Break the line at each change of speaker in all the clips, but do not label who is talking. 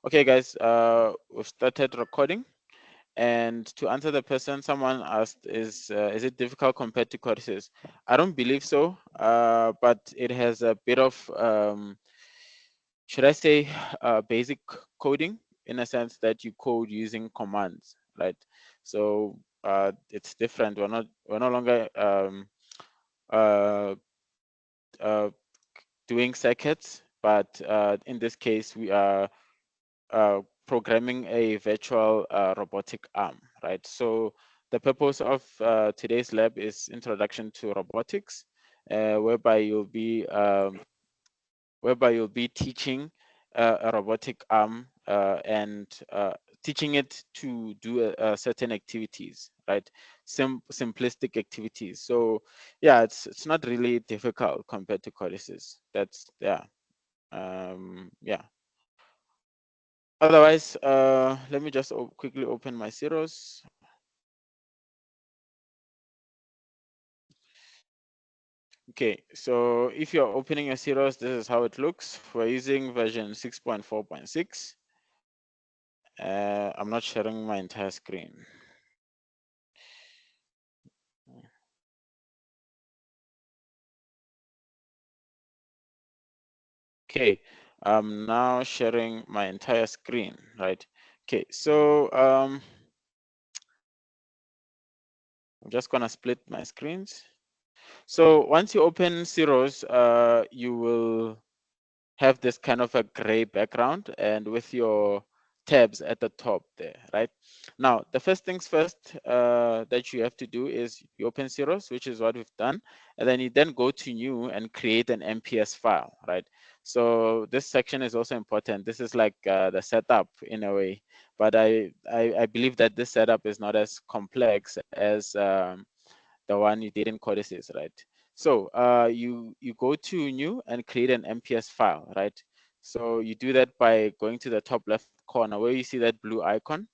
Okay, guys, we've started recording. And to answer the person, someone asked, is it difficult compared to courses? I don't believe so, but it has a bit of, should I say, basic coding, in a sense that you code using commands, right? So it's different. We're no longer uh, uh, doing circuits, but in this case, we are programming a virtual robotic arm, right? So the purpose of today's lab is introduction to robotics, whereby you'll be teaching a robotic arm and teaching it to do certain activities, right? Simplistic activities. So yeah, it's not really difficult compared to codices. That's yeah. Otherwise, let me just quickly open my Ciros. Okay, so if you're opening a Ciros, this is how it looks. We're using version 6.4.6. I'm not sharing my entire screen. Okay, I'm now sharing my entire screen, right? Okay, so I'm just gonna split my screens. So once you open Ciros, you will have this kind of a gray background and with your tabs at the top there, right? Now, the first things first that you have to do is you open Ciros, which is what we've done, and then you then go to new and create an MPS file, right? So this section is also important. This is like the setup in a way, but I believe that this setup is not as complex as the one you did in codices, right? So you go to new and create an MPS file, right? So you do that by going to the top left corner where you see that blue icon,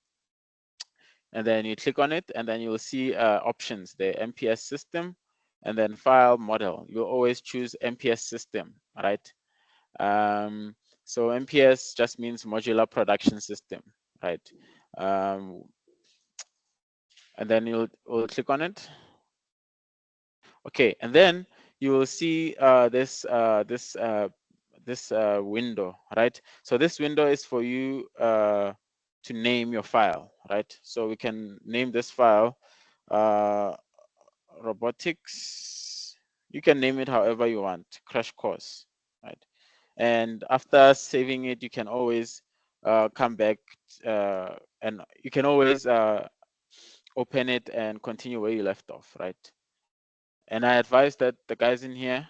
and then you click on it, and then you'll see options there, MPS system, and then file model. You'll always choose MPS system, right? So MPS just means modular production system, right? And then you'll click on it. Okay, and then you will see this window, right? So this window is for you to name your file, right? So we can name this file uh, robotics. You can name it however you want, crash course, right? And after saving it, you can always come back and you can always open it and continue where you left off, right? And I advise that the guys in here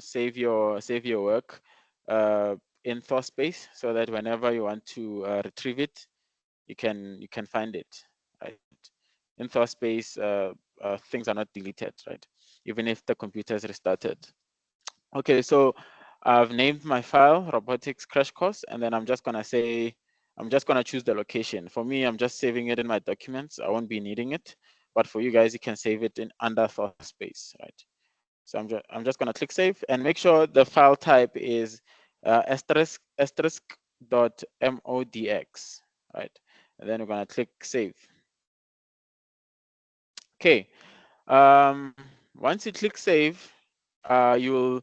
save your work in Thor space so that whenever you want to retrieve it, you can find it, right? In Thor space, things are not deleted, right? Even if the computer is restarted. Okay, so I've named my file robotics crash course, and then I'm just gonna choose the location. For me, I'm just saving it in my documents. I won't be needing it, but for you guys, you can save it in under Thor space, right? So I'm just gonna click save and make sure the file type is *.modx, right? And then we're gonna click save. Okay. Once you click save, you'll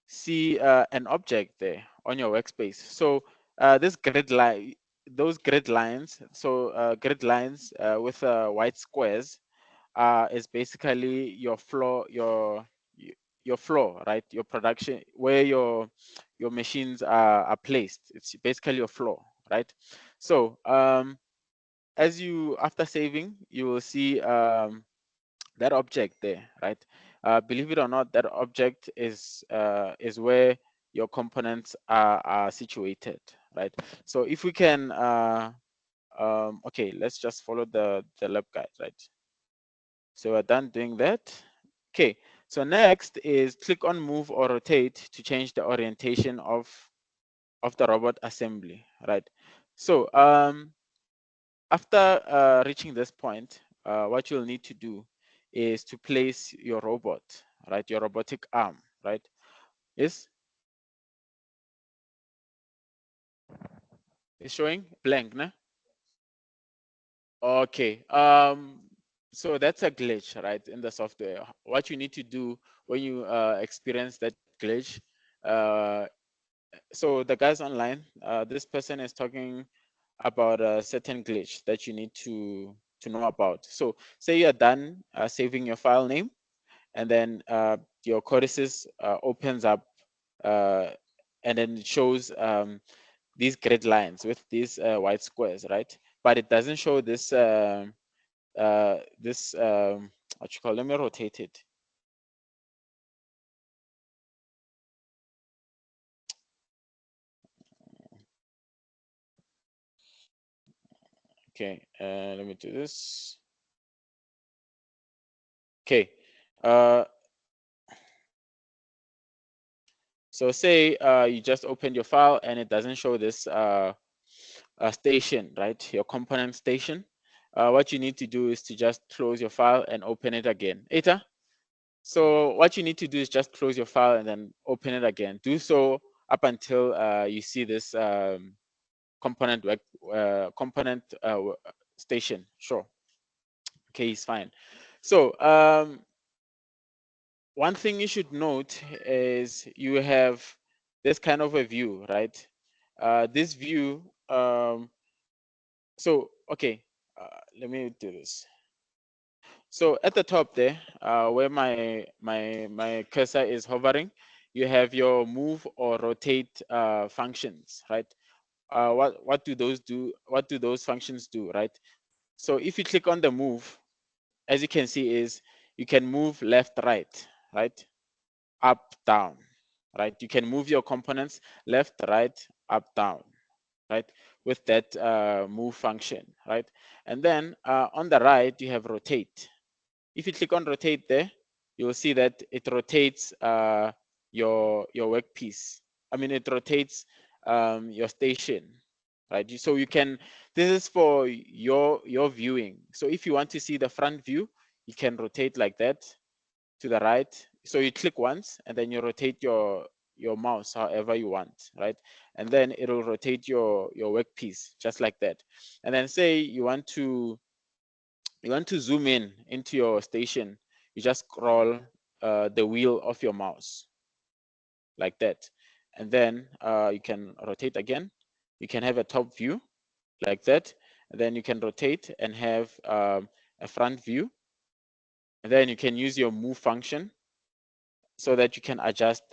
see an object there on your workspace. So this grid line, those grid lines, so grid lines with white squares is basically your floor, your floor, right? Your production, where your machines are placed. It's basically your floor, right? So as you after saving, you will see that object there, right? Believe it or not, that object is where your components are situated, right? So if we can, okay, let's just follow the lab guide, right? So we're done doing that. Okay, so next is click on move or rotate to change the orientation of the robot assembly, right? So after reaching this point, what you'll need to do is to place your robot, right? Your robotic arm, right? Yes. It's showing blank, no? Okay. So that's a glitch, right, in the software. What you need to do when you experience that glitch, uh, so the guys online, this person is talking about a certain glitch that you need to know about. So say you're done saving your file name, and then your codices opens up, uh, and then it shows these grid lines with these white squares, right? But it doesn't show this this what you call, let me rotate it. Okay, let me do this. Okay, so say you just opened your file and it doesn't show this station, right? Your component station. What you need to do is to just close your file and open it again. Eta? So what you need to do is just close your file and then open it again. Do so up until you see this component station. Sure. Okay, it's fine. So one thing you should note is you have this kind of a view, right? This view. So okay, let me do this. So at the top there, where my cursor is hovering, you have your move or rotate functions, right? What do those do? What do those functions do, right? So if you click on the move, as you can see, is you can move left, right, up, down, right? You can move your components left, right, up, down, right, with that move function, right? And then on the right, you have rotate. If you click on rotate there, you will see that it rotates your workpiece. I mean, it rotates your station, right? So you can, this is for your viewing. So if you want to see the front view, you can rotate like that to the right. So you click once and then you rotate your mouse however you want, right? And then it'll rotate your workpiece just like that. And then say you want to zoom in into your station, you just scroll the wheel of your mouse like that, and then you can rotate again. You can have a top view like that, and then you can rotate and have a front view, and then you can use your move function so that you can adjust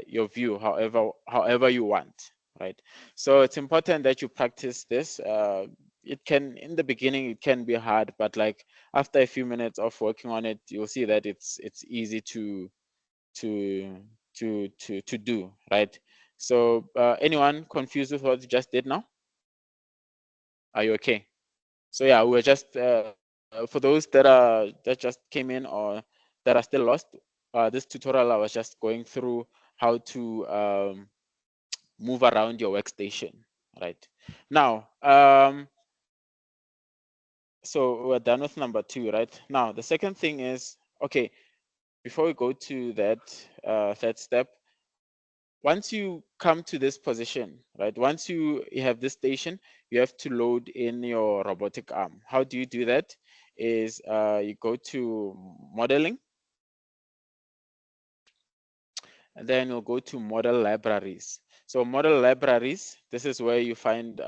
your view however you want, right? So it's important that you practice this. It can, in the beginning it can be hard, but like after a few minutes of working on it, you'll see that it's easy to to do, right? So anyone confused with what you just did now? Are you okay? So yeah, we're just for those that just came in or that are still lost, this tutorial I was just going through how to move around your workstation, right? Now, so we're done with number 2, right? Now the second thing is, okay, before we go to that third step, once you come to this position, right? Once you have this station, you have to load in your robotic arm. How do you do that? Is you go to modeling, and then you'll go to model libraries. So model libraries, this is where you find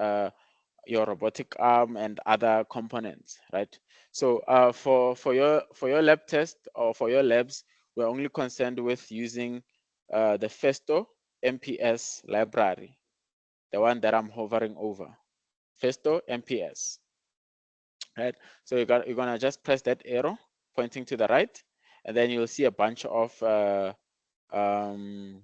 your robotic arm and other components, right? So for your lab test or for your labs, we're only concerned with using the Festo MPS library, the one that I'm hovering over, Festo MPS, right? So you're gonna just press that arrow pointing to the right, and then you'll see a bunch of um,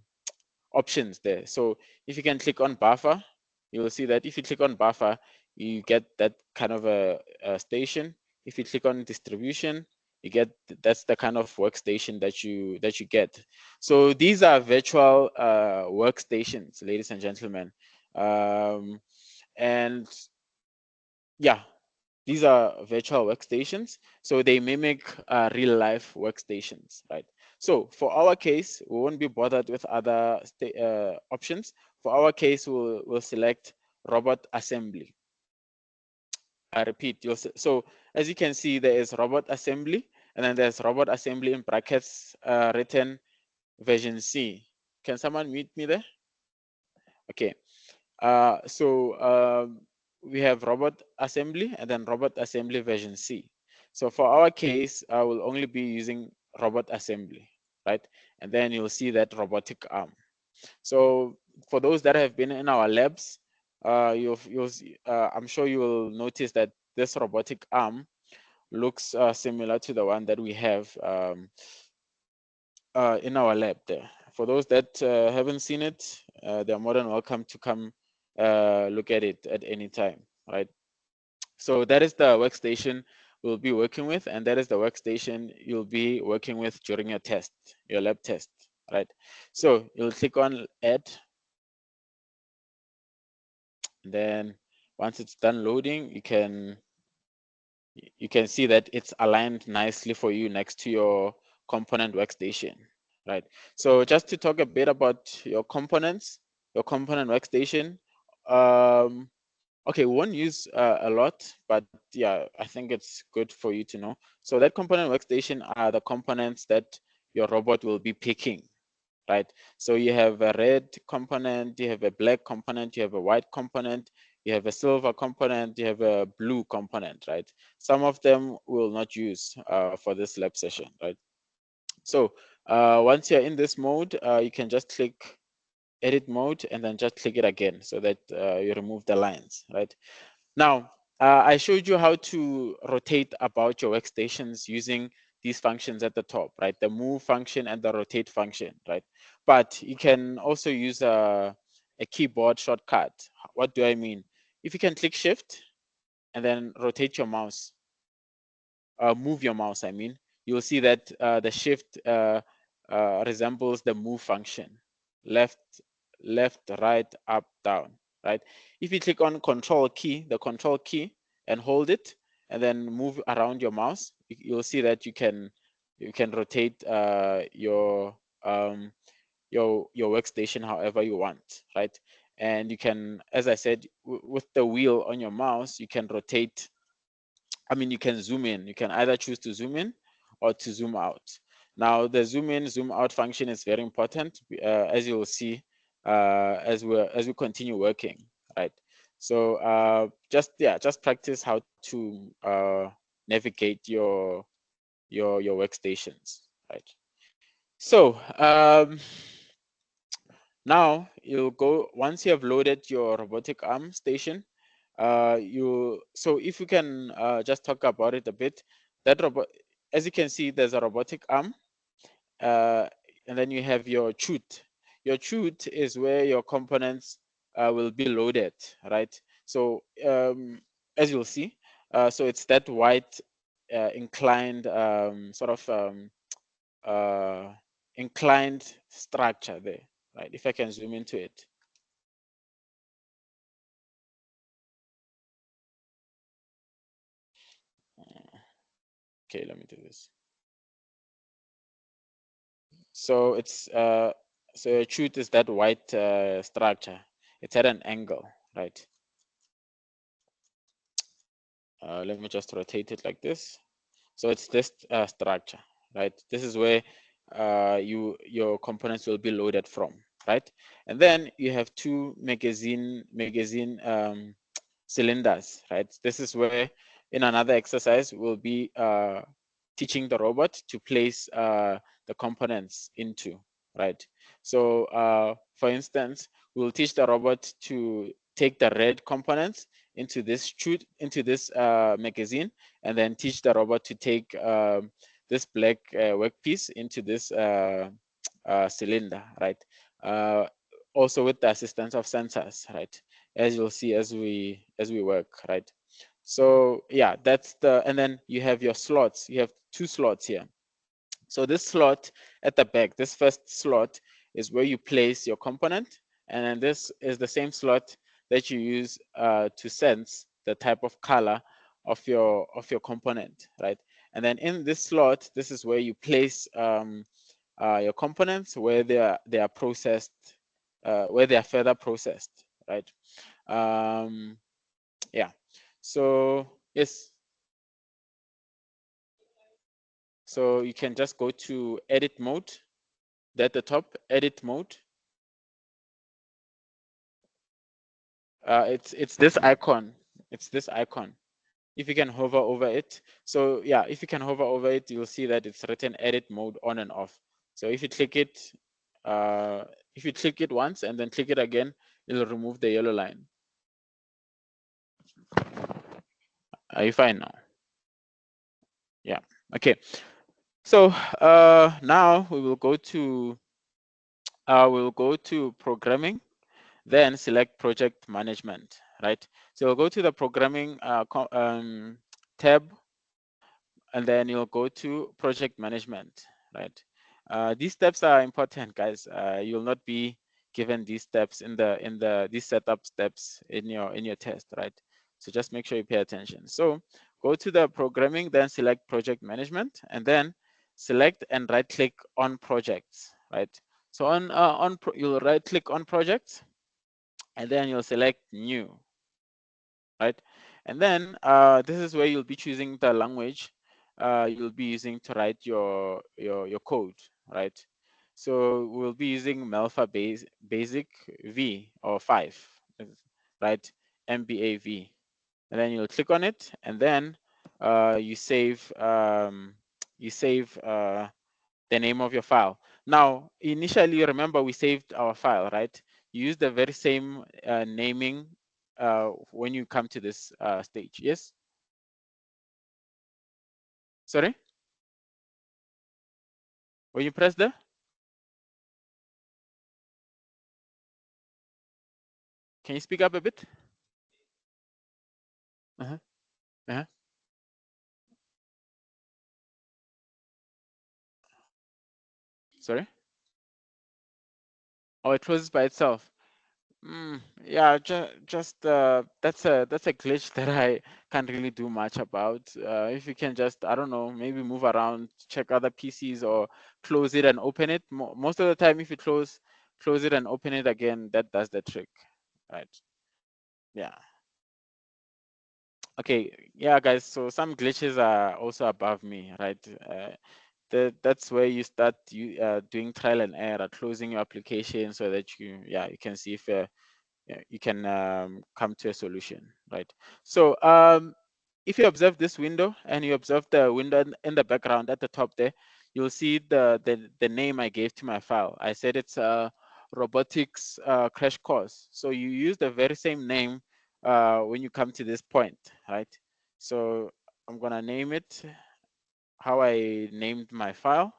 options there. So if you can click on buffer, you will see that if you click on buffer, you get that kind of a station. If you click on distribution, you get, that's the kind of workstation that you get. So these are virtual workstations, ladies and gentlemen. And yeah, these are virtual workstations, so they mimic real life workstations, right? So for our case, we won't be bothered with other options. For our case, we'll select robot assembly. I repeat, so as you can see, there is robot assembly, and then there's robot assembly in brackets written version C. Can someone mute me there? Okay. We have robot assembly and then robot assembly version C. So for our case, I will only be using robot assembly, right? And then you'll see that robotic arm. So for those that have been in our labs, I'm sure you will notice that this robotic arm looks similar to the one that we have in our lab there. For those that haven't seen it, they're more than welcome to come look at it at any time, right? So that is the workstation we'll be working with, and that is the workstation you'll be working with during your test, your lab test, right? So you'll click on add, and then once it's done loading, you can see that it's aligned nicely for you next to your component workstation, right? So just to talk a bit about your components, your component workstation, okay, we won't use a lot, but yeah, I think it's good for you to know. So that component workstation are the components that your robot will be picking, right? So you have a red component, you have a black component, you have a white component, you have a silver component, you have a blue component, right? Some of them will not use for this lab session, right? So once you're in this mode, you can just click edit mode and then just click it again so that you remove the lines, right? Now, I showed you how to rotate about your workstations using these functions at the top, right? The move function and the rotate function, right? But you can also use a keyboard shortcut. What do I mean? If you can click shift and then rotate your mouse, move your mouse, I mean, you'll see that the shift resembles the move function. Left, right, up, down, right? If you click on control key, the control key, and hold it, and then move around your mouse, you'll see that you can rotate your workstation however you want, right? And you can, as I said, with the wheel on your mouse, you can rotate. I mean, you can zoom in. You can either choose to zoom in or to zoom out. Now, the zoom in, zoom out function is very important, as you will see as we continue working, right? So just practice how to navigate your workstations, right? So now you'll go, once you have loaded your robotic arm station, so if you can just talk about it a bit, that robot, as you can see, there's a robotic arm, and then you have your chute. Your chute is where your components will be loaded, right? So as you'll see, so it's that white inclined sort of inclined structure there, right? If I can zoom into it. Okay, let me do this. So it's so a chute is that white structure. It's at an angle, right? Let me just rotate it like this. So it's this structure, right? This is where your components will be loaded from, right? And then you have two magazine cylinders, right? This is where, in another exercise, we'll be teaching the robot to place the components into, right? So for instance, we'll teach the robot to take the red components into this chute, into this magazine, and then teach the robot to take this black workpiece into this cylinder, right? Also with the assistance of sensors, right? As you'll see as we work, right? So yeah, that's the, and then you have your slots. You have two slots here. So this slot at the back, this first slot is where you place your component, and then this is the same slot that you use to sense the type of color of your component, right? And then in this slot, this is where you place your components, where they are processed, where they are further processed, right? Yeah, so yes, so you can just go to edit mode at the top, edit mode. It's this icon, it's this icon. If you can hover over it, so yeah, if you can hover over it, you'll see that it's written edit mode on and off. So if you click it, if you click it once and then click it again, it'll remove the yellow line. Are you fine now? Yeah, okay. So now we will go to programming, then select project management, right? So we'll go to the programming tab, and then you'll go to project management, right? These steps are important, guys. You'll not be given these steps in these setup steps in your test, right? So just make sure you pay attention. So go to the programming, then select project management, and then select and right click on projects, right? So you'll right click on projects, and then you'll select new, right? And then this is where you'll be choosing the language you'll be using to write your code, right? So we'll be using Melfa Basic V or 5, right? MBAV. And then you'll click on it, and then you save the name of your file. Now, initially, remember we saved our file, right? You use the very same naming when you come to this stage. Yes? Sorry? When you press the? Can you speak up a bit? Uh-huh. Uh-huh. Sorry? Oh, it closes by itself. Yeah, just that's a glitch that I can't really do much about. If you can just, I don't know, maybe move around, check other PCs, or close it and open it. Most of the time, if you close it and open it again, that does the trick, right? Yeah. Okay. Yeah, guys. So some glitches are also above me, right? That's where you start doing trial and error, closing your application so that you can see if you can come to a solution, right? So if you observe this window and you observe the window in the background at the top there, you'll see the name I gave to my file. I said it's a robotics crash course. So you use the very same name when you come to this point, right? So I'm gonna name it how I named my file,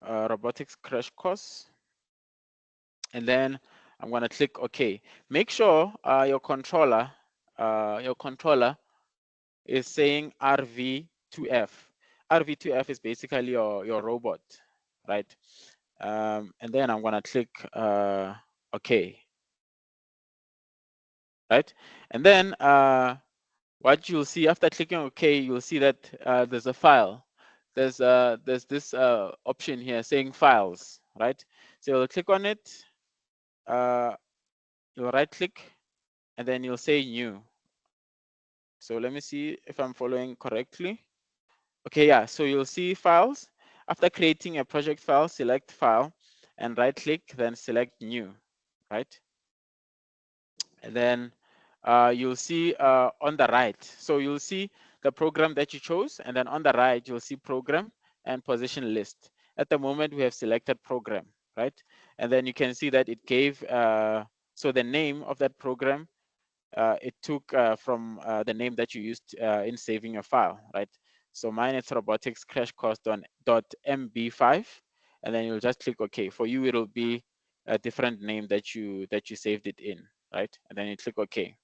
robotics crash course, and then I'm gonna click OK. Make sure your controller is saying RV2F. RV2F is basically your robot, right? And then I'm gonna click OK, right? And then what you'll see after clicking OK, you'll see that there's a file. There's this option here saying files, right? So you'll click on it, you'll right click, and then you'll say new. So let me see if I'm following correctly. Okay, yeah, so you'll see files. After creating a project file, select file and right click, then select new, right? And then you'll see on the right, so you'll see the program that you chose, and then on the right, you'll see program and position list. At the moment, we have selected program, right? And then you can see that it gave, so the name of that program, it took from the name that you used in saving your file, right? So mine is robotics crash course .mb5, and then you'll just click OK. For you, it'll be a different name that you saved it in, right? And then you click OK.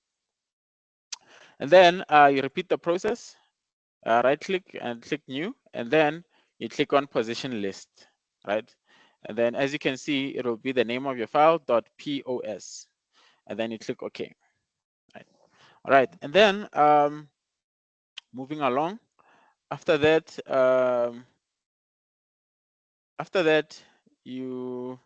And then you repeat the process, right click and click new, and then you click on position list, right? And then as you can see, it'll be the name of your file .pos, and then you click OK. Right. All right, and then moving along. After that, you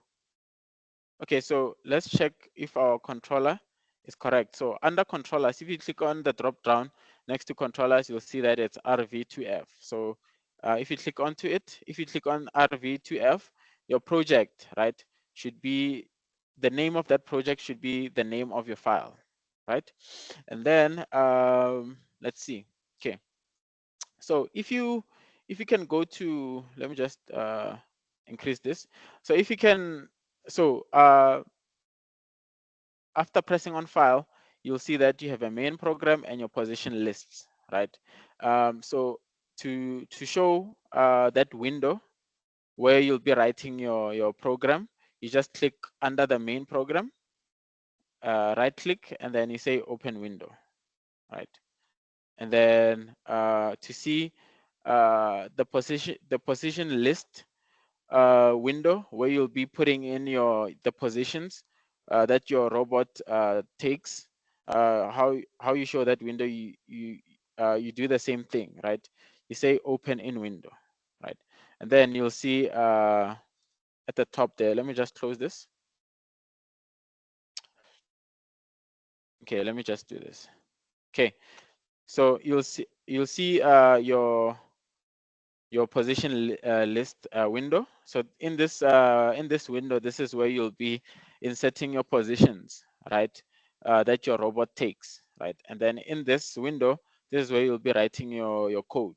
Okay, so let's check if our controller is correct. So under controllers, if you click on the drop down next to controllers, you'll see that it's RV2F. So if you click onto it, if you click on RV2F, your project, right, should be, the name of that project should be the name of your file, right? And then let's see. Okay, so if you can go to, let me just increase this. So if you can, so after pressing on file, you'll see that you have a main program and your position lists, right? So to show that window where you'll be writing your program, you just click under the main program, right click, and then you say open window, right? And then to see the position list window where you'll be putting in the positions that your robot takes. How you show that window, you do the same thing, right? You say open in window, right? And then you'll see at the top there, let me just close this. Okay, let me just do this. Okay, so you'll see your position list window. So in this window, this is where you'll be inserting your positions, right? That your robot takes, right? And then in this window, this is where you'll be writing your code,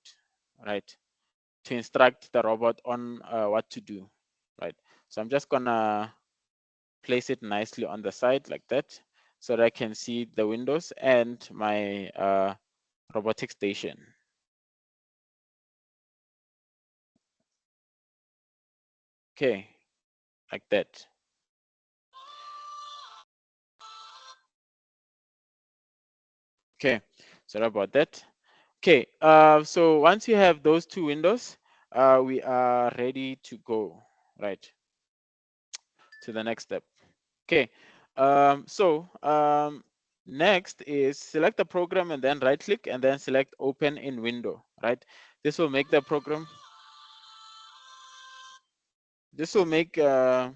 right? To instruct the robot on what to do, right? So I'm just gonna place it nicely on the side like that, so that I can see the windows and my robotic station. Okay, like that. Okay, sorry about that. Okay, so once you have those two windows, we are ready to go, right, to the next step. Okay, next is select the program and then right click and then select open in window, right? This will make the program, this will make, okay,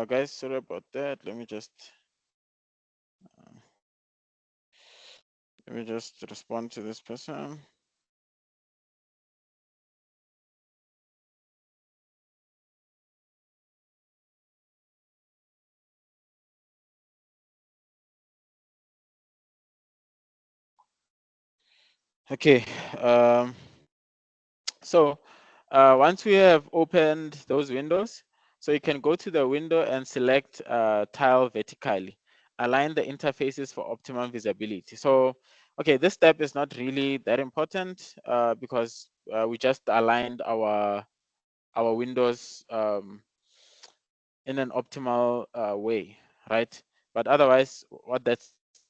guys, sorry about that. Uh, let me just respond to this person. Okay, so once we have opened those windows, so you can go to the window and select tile vertically. Align the interfaces for optimum visibility. So, okay, this step is not really that important because we just aligned our windows in an optimal way, right? But otherwise, what that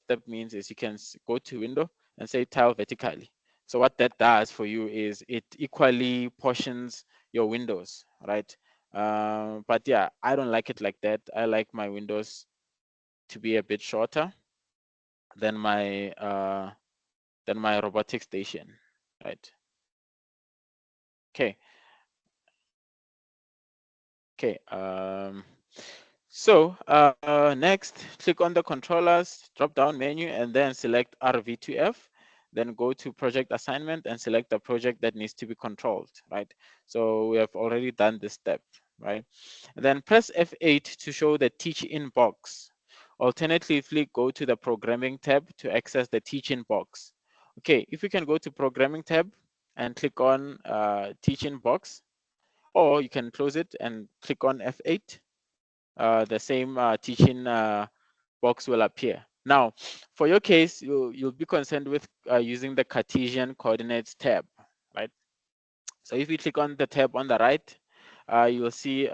step means is you can go to window and say tile vertically. So what that does for you is it equally portions your windows, right? But yeah, I don't like it like that. I like my windows to be a bit shorter than my robotic station, right? Okay, okay. So next, click on the controllers drop-down menu and then select RV2F. Then go to project assignment and select the project that needs to be controlled, right? So we have already done this step, right? And then press F8 to show the teach-in box. Alternatively, go to the programming tab to access the teach-in box. Okay, if you can go to programming tab and click on teach-in box, or you can close it and click on F8, the same teaching box will appear. Now, for your case, you'll be concerned with using the Cartesian coordinates tab, right? So if you click on the tab on the right, you will see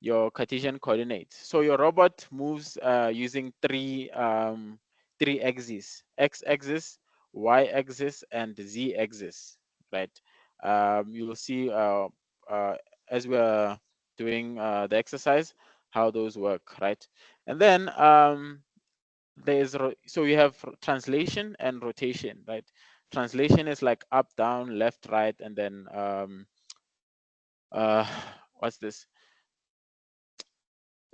your Cartesian coordinates. So your robot moves using three axes: x-axis, y-axis, and z-axis, right? You will see uh, as we are doing the exercise how those work, right? And then so we have translation and rotation, right? Translation is like up, down, left, right, and then uh, what's this?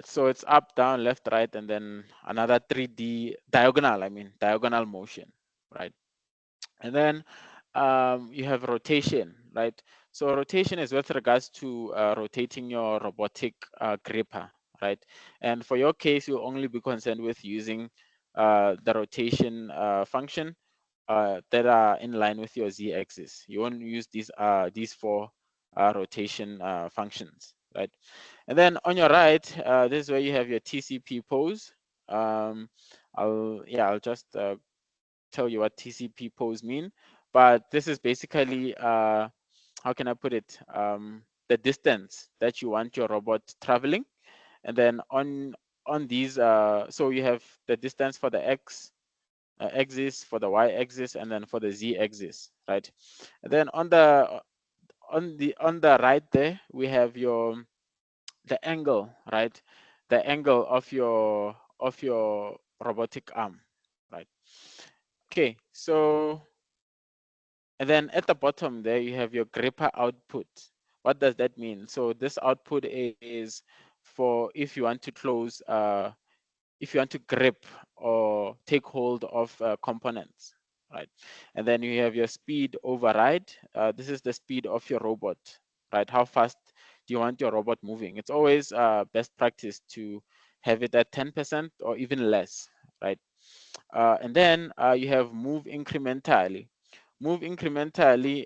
So it's up, down, left, right, and then another 3D diagonal. I mean diagonal motion, right? And then you have rotation, right? So rotation is with regards to rotating your robotic gripper, right? And for your case, you'll only be concerned with using the rotation function that are in line with your z-axis. You won't use these four rotation functions, right? And then on your right, this is where you have your TCP pose. I'll just tell you what TCP pose mean, but this is basically how can I put it? The distance that you want your robot traveling, and then on these, so you have the distance for the x axis, for the y axis, and then for the z axis, right? And then on the right there, we have the angle, right? The angle of your robotic arm, right? Okay, so and then at the bottom there, you have your gripper output. What does that mean? So this output is for if you want to close, if you want to grip or take hold of components, right? And then you have your speed override. This is the speed of your robot, right? How fast do you want your robot moving? It's always best practice to have it at 10% or even less, right? And then you have move incrementally. Move incrementally,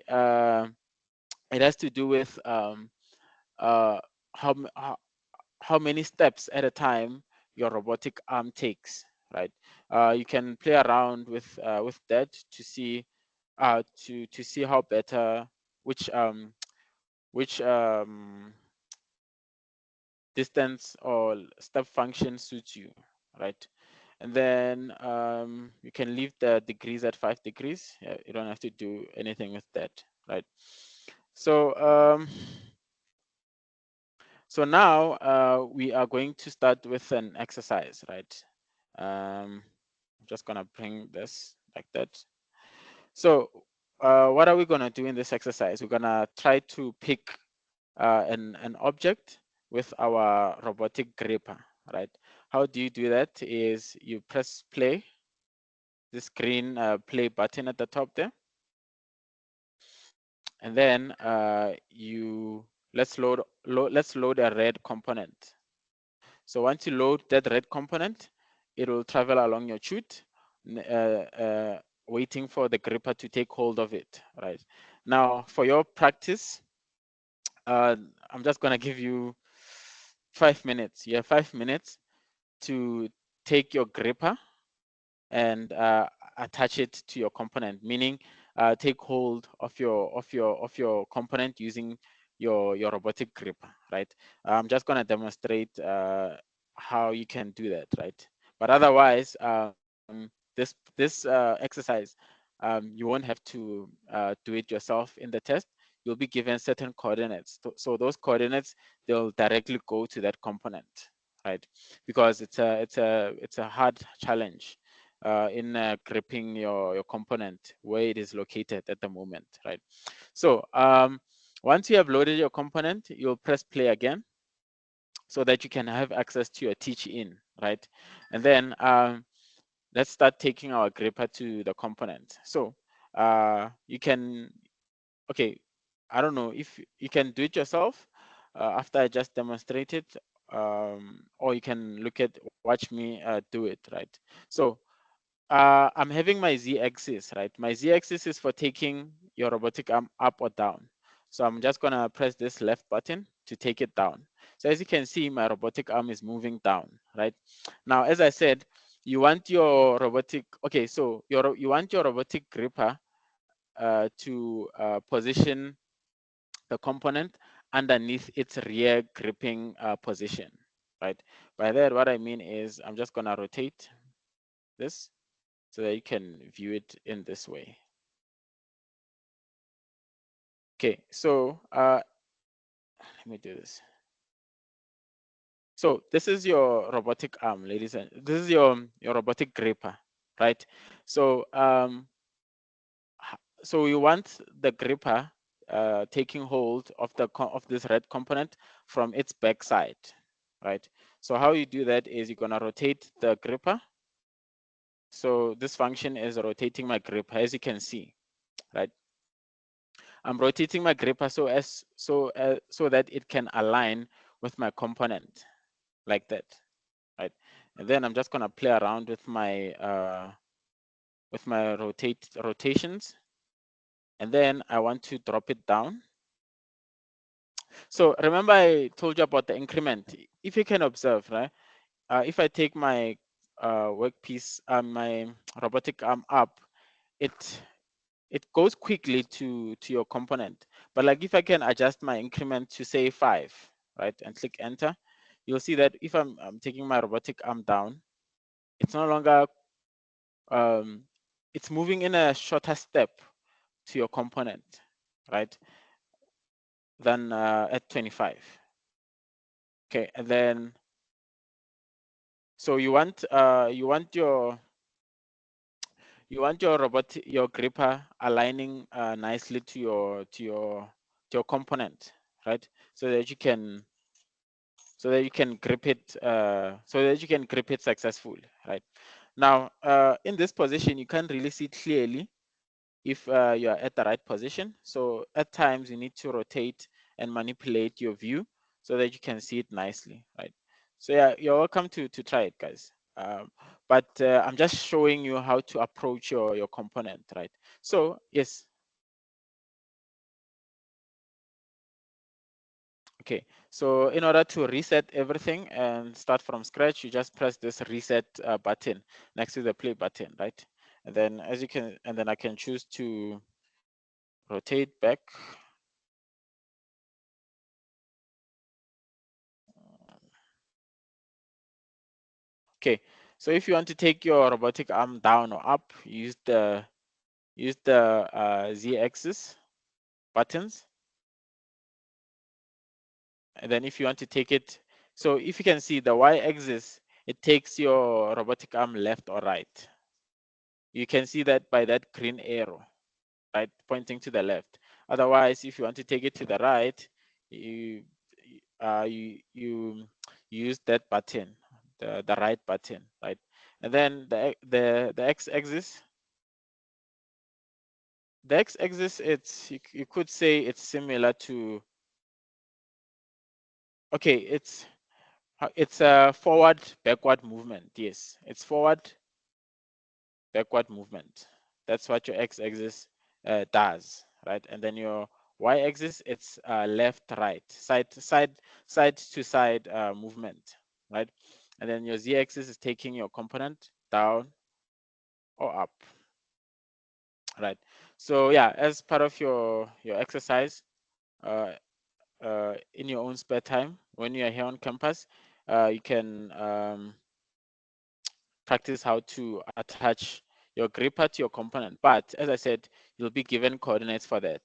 it has to do with uh, how, how many steps at a time your robotic arm takes, right? You can play around with that to see to see how better which distance or step function suits you, right? And then you can leave the degrees at 5 degrees. You don't have to do anything with that, right? So so now we are going to start with an exercise, right? I'm just gonna bring this like that. So what are we gonna do in this exercise? We're gonna try to pick an object with our robotic gripper, right? How do you do that? Is you press play, this green play button at the top there, and then you let's load a red component. So once you load that red component, it will travel along your chute, waiting for the gripper to take hold of it, right? Now, for your practice, I'm just gonna give you 5 minutes. You have 5 minutes to take your gripper and attach it to your component, meaning take hold of your component using your robotic gripper, right? I'm just going to demonstrate how you can do that, right? But otherwise, this exercise, you won't have to do it yourself in the test. You'll be given certain coordinates. So those coordinates, they'll directly go to that component, right? Because it's a hard challenge in gripping your component where it is located at the moment, right? So once you have loaded your component, you'll press play again so that you can have access to your teach in, right? And then let's start taking our gripper to the component. So you can, okay, I don't know if you can do it yourself after I just demonstrated, or you can watch me do it, right? So I'm having my z-axis, right? My z-axis is for taking your robotic arm up or down. So I'm just gonna press this left button to take it down. So as you can see, my robotic arm is moving down, right? Now, as I said, you want your robotic, okay, so you want your robotic gripper to position the component underneath its rear gripping position, right? By that, what I mean is I'm just gonna rotate this so that you can view it in this way. Okay, so let me do this. So this is your robotic arm, ladies and this is your robotic gripper, right? So so you want the gripper taking hold of this red component from its back side, right? So how you do that is you're gonna rotate the gripper. So this function is rotating my gripper, as you can see, right? I'm rotating my gripper so that it can align with my component, like that, right? And then I'm just gonna play around with my rotations, and then I want to drop it down. So remember I told you about the increment. If you can observe, right? If I take my workpiece, my robotic arm up, it goes quickly to your component. But like if I can adjust my increment to say 5, right, and click enter, you'll see that if I'm taking my robotic arm down, it's no longer it's moving in a shorter step to your component, right, than at 25. Okay, and then so you want your gripper aligning nicely to your component, right? So that you can grip it successfully, right? Now in this position you can't really see clearly if you are at the right position. So at times you need to rotate and manipulate your view so that you can see it nicely, right? So yeah, you're welcome to try it, guys. But I'm just showing you how to approach your component, right? So yes. Okay, so in order to reset everything and start from scratch, you just press this reset button next to the play button, right? And then I can choose to rotate back. Okay, so if you want to take your robotic arm down or up, use the Z-axis buttons. And then if you want to take it, so if you can see the Y-axis, it takes your robotic arm left or right. You can see that by that green arrow, right, pointing to the left. Otherwise, if you want to take it to the right, you use that button, the right button, right? And then the x-axis, it's you could say it's similar to, okay, it's a forward backward movement. Yes, it's forward backward movement. That's what your x-axis does, right? And then your y-axis, it's left right, side to side movement, right? And then your z-axis is taking your component down or up, right? So yeah, as part of your exercise, in your own spare time when you are here on campus, you can practice how to attach your gripper to your component. But as I said, you'll be given coordinates for that.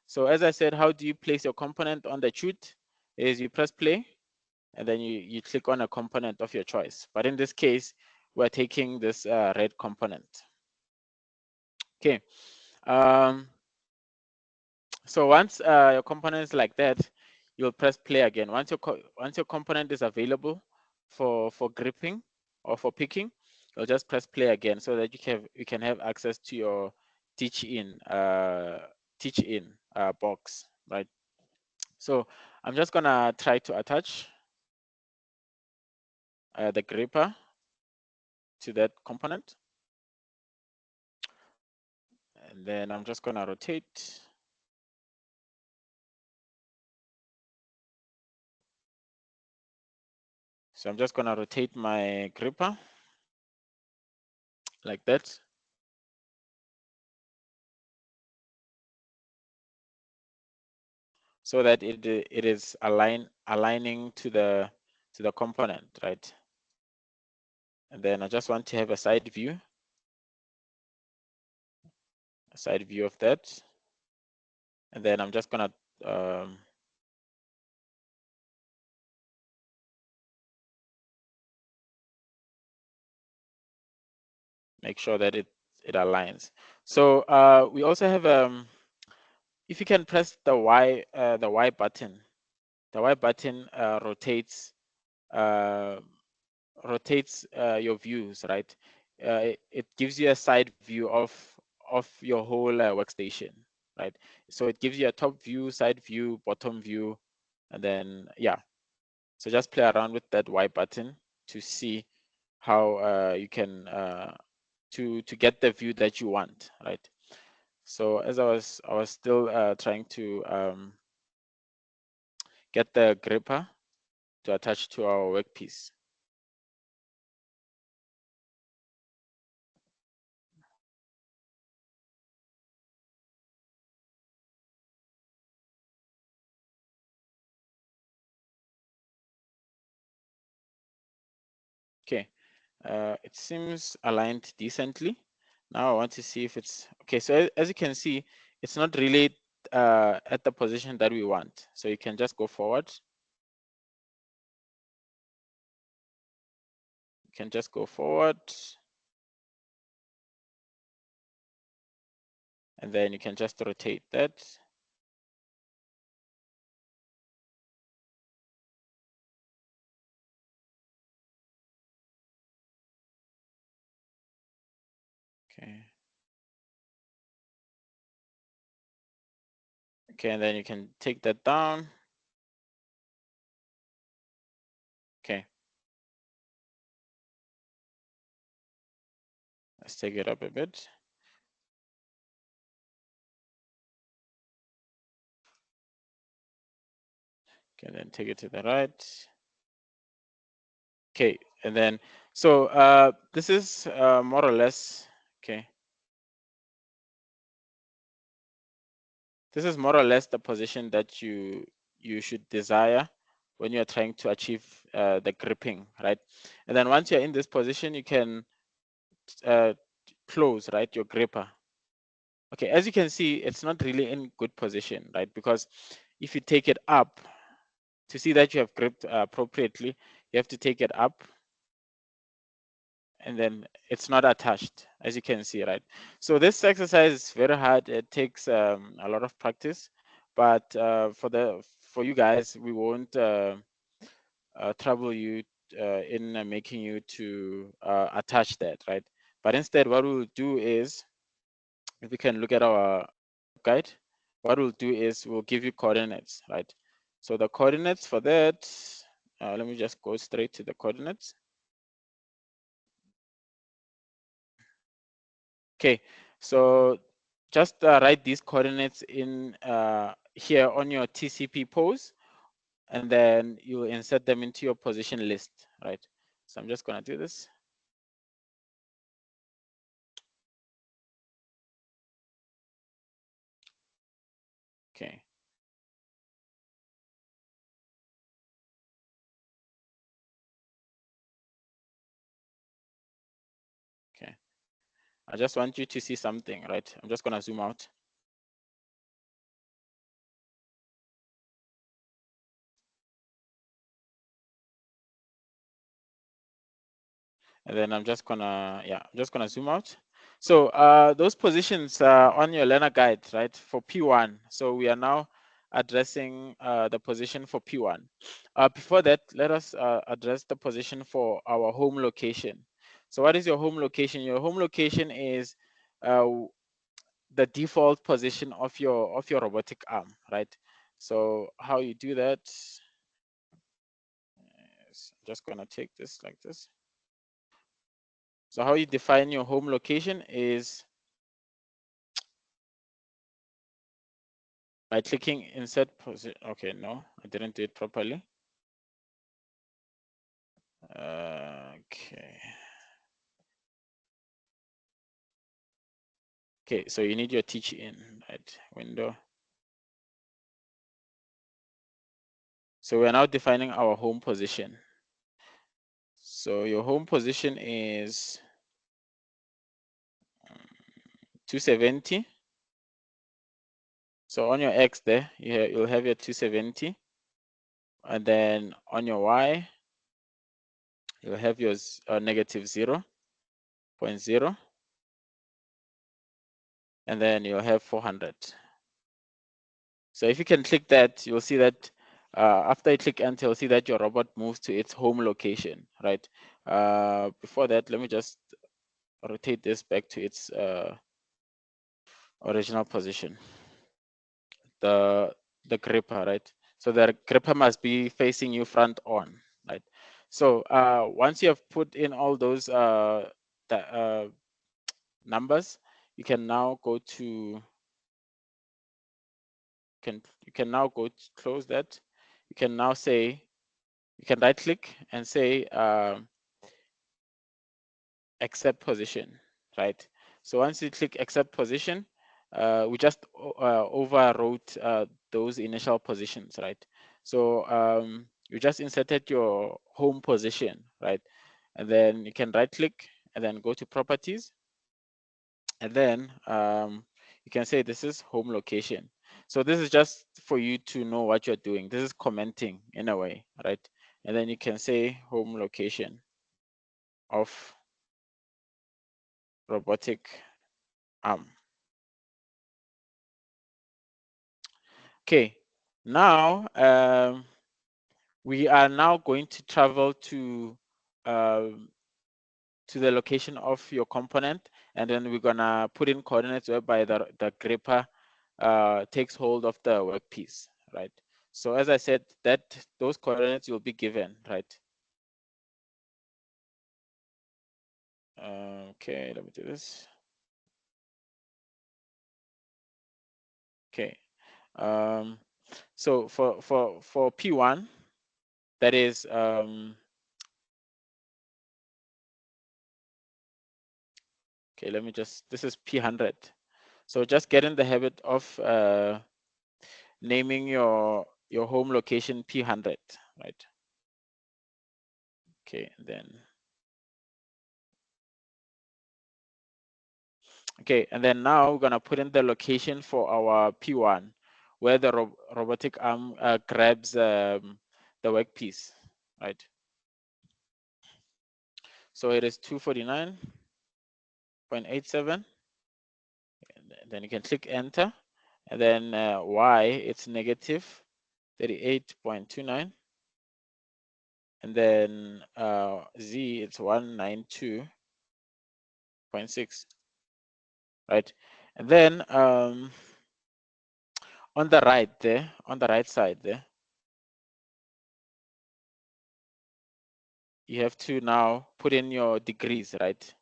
So as I said, how do you place your component on the chute? Is you press play and then you click on a component of your choice. But in this case, we're taking this red component. Okay. So once your component is like that, you'll press play again. Once your component is available for gripping or for picking, you'll just press play again so that you can have access to your teach in box, right? So I'm just gonna try to attach the gripper to that component, and then I'm just gonna rotate. So I'm just gonna rotate my gripper like that. So that it is aligning to the component, right? And then I just want to have a side view of that, and then I'm just gonna make sure that it aligns. So we also have if you can press the Y button, the Y button rotates your views, right? It gives you a side view of your whole workstation, right? So it gives you a top view, side view, bottom view, and then yeah. So just play around with that Y button to see how you can to get the view that you want, right? So as I was still trying to get the gripper to attach to our workpiece. Okay, it seems aligned decently. Now I want to see if it's okay. So as you can see, it's not really at the position that we want. So you can just go forward. You can just go forward. And then you can just rotate that. Okay. Okay, and then you can take that down. Okay. Let's take it up a bit. Okay, then take it to the right. Okay, and then so this is more or less okay. This is more or less the position that you should desire when you're trying to achieve the gripping, right? And then once you're in this position, you can close, right, your gripper. Okay, as you can see, it's not really in good position, right? Because if you take it up, to see that you have gripped appropriately, you have to take it up and then it's not attached, as you can see, right? So this exercise is very hard. It takes a lot of practice, but for you guys, we won't trouble you in making you to attach that, right? But instead, what we'll do is, if we can look at our guide, what we'll do is we'll give you coordinates, right? So the coordinates for that, let me just go straight to the coordinates. Okay, so just write these coordinates in here on your TCP pose, and then you insert them into your position list, right? So I'm just gonna do this. Okay. Okay. I just want you to see something, right? I'm just gonna zoom out. And then I'm just gonna zoom out. So those positions on your learner guide, right, for P1. So we are now addressing the position for P1. Before that, let us address the position for our home location. So what is your home location? Your home location is the default position of your robotic arm, right? So how you do that is, I'm just gonna take this like this. So how you define your home location is by clicking insert position. Okay, no, I didn't do it properly. Okay. Okay, so you need your teach in, right? Window. So we're now defining our home position. So your home position is 270. So on your X there, you'll have your 270. And then on your Y, you'll have your negative 0.0. And then you'll have 400. So if you can click that, you'll see that after you click enter, you'll see that your robot moves to its home location, right? Before that, let me just rotate this back to its original position. The gripper, right? So the gripper must be facing you front on, right? So once you have put in all those numbers, you can now go to you can now go to close that. You can now say, you can right click and say accept position, right? So once you click accept position, we just overwrote those initial positions, right? So you just inserted your home position, right? And then you can right click and then go to properties, and then you can say this is home location. So this is just for you to know what you're doing. This is commenting in a way, right? And then you can say home location of robotic arm. Okay, now we are now going to travel to the location of your component, and then we're gonna put in coordinates whereby the gripper takes hold of the workpiece, right? So as I said, that those coordinates will be given, right? Okay, let me do this. Okay, so for P1, that is okay, let me just, this is P100. So just get in the habit of naming your home location P100, right? Okay, then okay, and then now we're gonna put in the location for our P1, where the robotic arm grabs the workpiece, right? So it is 249.87. Then you can click enter, and then Y it's negative 38.29, and then Z it's 192.6, right? And then on the right there, on the right side there, you have to now put in your degrees, right?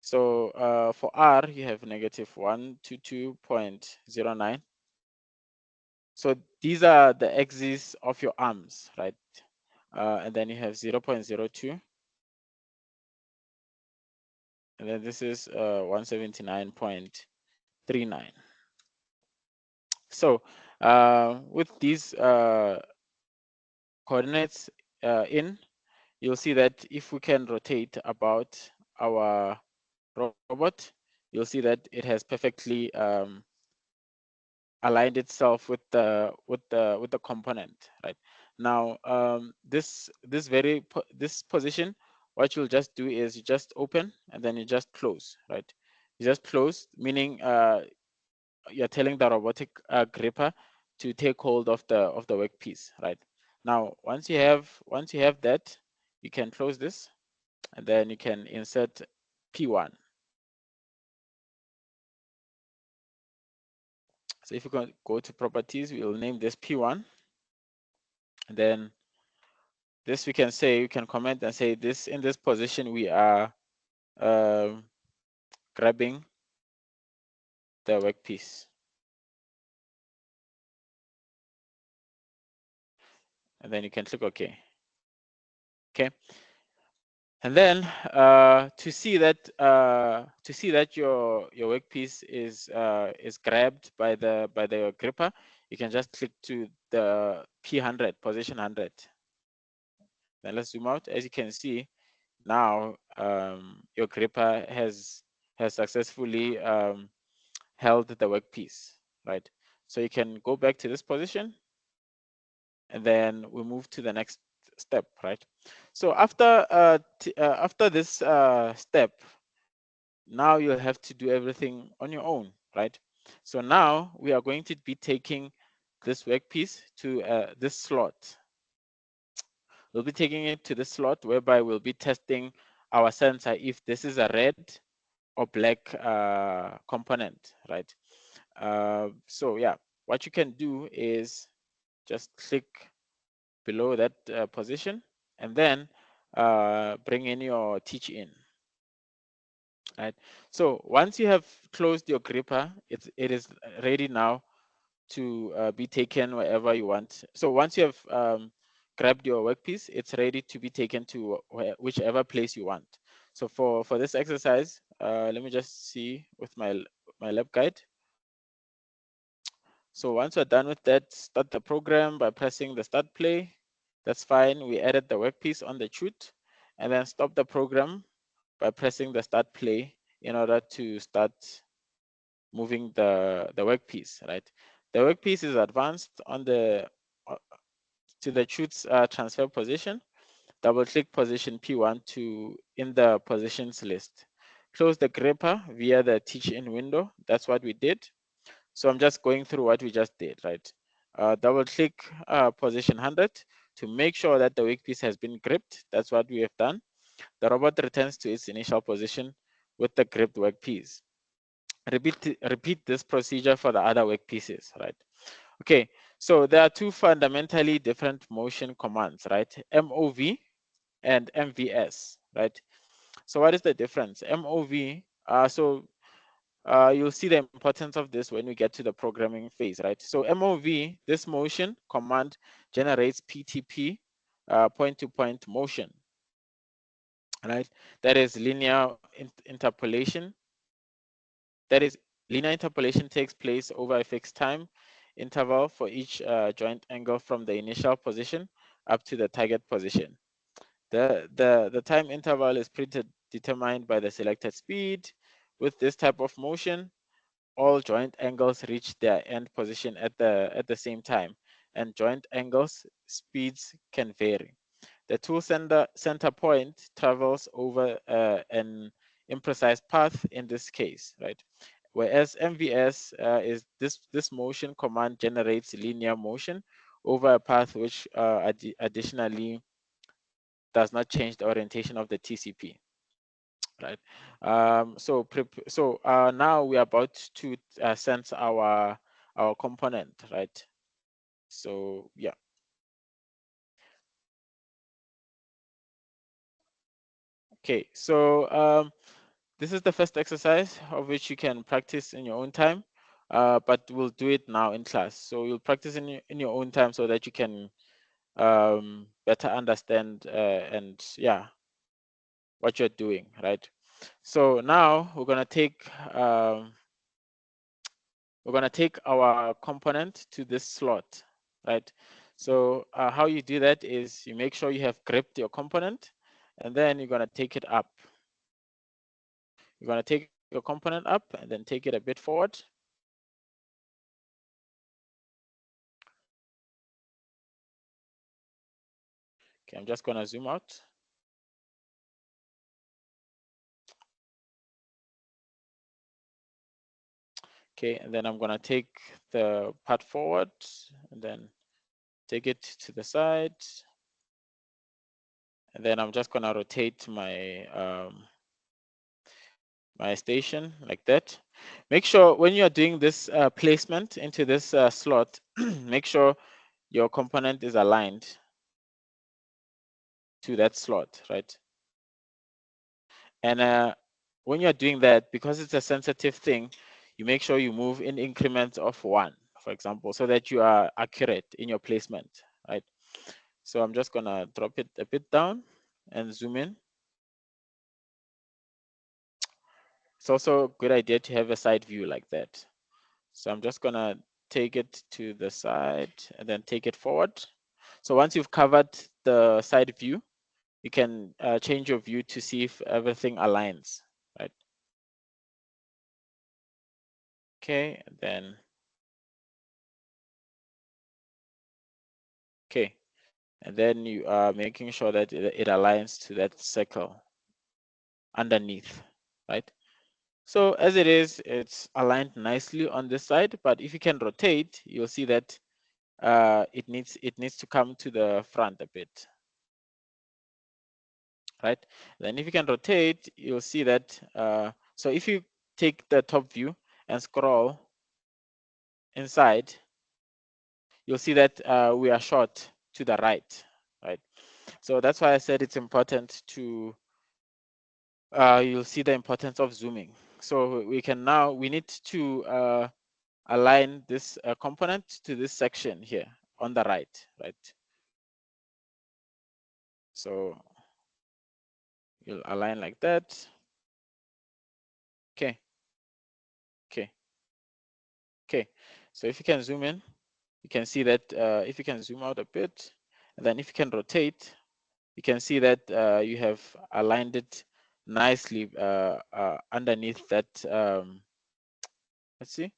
So for R, you have negative 122.09. So these are the axes of your arms, right? And then you have 0.02. And then this is 179.39. So with these coordinates in, you'll see that if we can rotate about our robot, you'll see that it has perfectly aligned itself with the component, right? Now this position, what you'll just do is you just open and then you just close, right? You just close, meaning you're telling the robotic gripper to take hold of the workpiece, right? Now once you have that, you can close this, and then you can insert P1. So if you can go to properties, we'll name this P1, and then this we can say, you can comment and say this, in this position we are grabbing the workpiece, and then you can click OK. Okay, and then to see that your workpiece is grabbed by the gripper, you can just click to the P100 position 100. Then let's zoom out. As you can see, now your gripper has successfully held the workpiece, right? So you can go back to this position, and then we move to the next step, right? So after this step, now you'll have to do everything on your own, right? So now we are going to be taking this workpiece to this slot. We'll be taking it to this slot whereby we'll be testing our sensor if this is a red or black component, right? So yeah, what you can do is just click below that position and then bring in your teach in, right? So once you have closed your gripper, it is ready now to be taken wherever you want. So once you have grabbed your workpiece, it's ready to be taken to whichever place you want. So for this exercise, let me just see with my lab guide. So once we're done with that, start the program by pressing the start play. That's fine. We added the workpiece on the chute, and then stop the program by pressing the start play in order to start moving the workpiece, right? The workpiece is advanced on the to the chute's transfer position. Double click position P1 to in the positions list. Close the gripper via the teach in window. That's what we did. So I'm just going through what we just did, right? Double click position 100 to make sure that the workpiece has been gripped. That's what we have done. The robot returns to its initial position with the gripped workpiece. Repeat this procedure for the other workpieces, right? Okay, so there are two fundamentally different motion commands, right? MOV and MVS, right? So what is the difference? MOV, you'll see the importance of this when we get to the programming phase, right? So MOV, this motion command generates PTP, point-to-point motion, right? That is linear interpolation. That is, linear interpolation takes place over a fixed time interval for each joint angle from the initial position up to the target position. The time interval is predetermined by the selected speed. With this type of motion, all joint angles reach their end position at the same time, and joint angles speeds can vary. The tool center point travels over an imprecise path in this case, right? Whereas MVS is this motion command generates linear motion over a path which additionally does not change the orientation of the TCP, right? Now we are about to sense our component, right? So yeah. Okay, so this is the first exercise of which you can practice in your own time, but we'll do it now in class. So you'll practice in your own time so that you can better understand and yeah, what you're doing, right? So now we're gonna take our component to this slot, right? So how you do that is you make sure you have gripped your component, and then you're gonna take it up. You're gonna take your component up and then take it a bit forward. Okay, I'm just gonna zoom out. Okay, and then I'm gonna take the part forward and then take it to the side. And then I'm just gonna rotate my station like that. Make sure when you're doing this placement into this slot, make sure your component is aligned to that slot, right? And when you're doing that, because it's a sensitive thing, you make sure you move in increments of 1, for example, so that you are accurate in your placement, right? So I'm just gonna drop it a bit down and zoom in. It's also a good idea to have a side view like that. So I'm just gonna take it to the side and then take it forward. So once you've covered the side view, you can change your view to see if everything aligns, right? Okay, and then, okay. And then you are making sure that it aligns to that circle underneath, right? So as it is, it's aligned nicely on this side, but if you can rotate, you'll see that it needs to come to the front a bit, right? Then if you can rotate, you'll see that. So if you take the top view and scroll inside, you'll see that we are short to the right, right? So that's why I said it's important to, you'll see the importance of zooming. So we need to align this component to this section here on the right, right? So you'll align like that. Okay, okay, okay. So if you can zoom in, you can see that if you can zoom out a bit, and then if you can rotate, you can see that you have aligned it nicely underneath that. Let's see,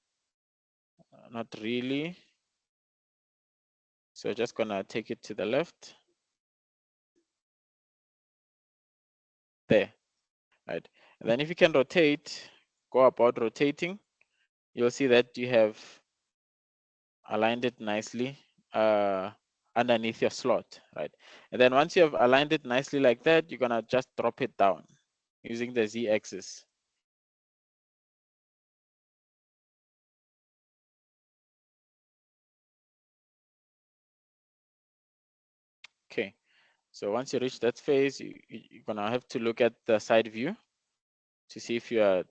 not really. So just gonna take it to the left. There, right? And then if you can rotate, go about rotating, you'll see that you have aligned it nicely underneath your slot, right? And then once you have aligned it nicely like that, you're gonna just drop it down using the Z-axis. Okay, so once you reach that phase, you're gonna have to look at the side view to see if you are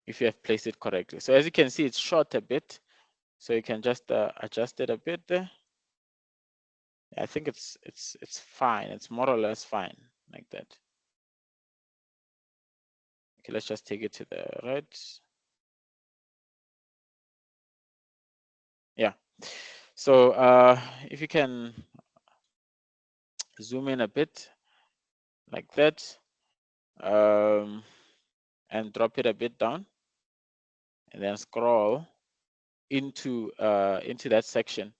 if you have placed it correctly. So as you can see, it's short a bit, so you can just adjust it a bit there. I think it's fine. It's more or less fine like that. Okay, let's just take it to the right. Yeah. So if you can zoom in a bit like that, and drop it a bit down, and then scroll into that section,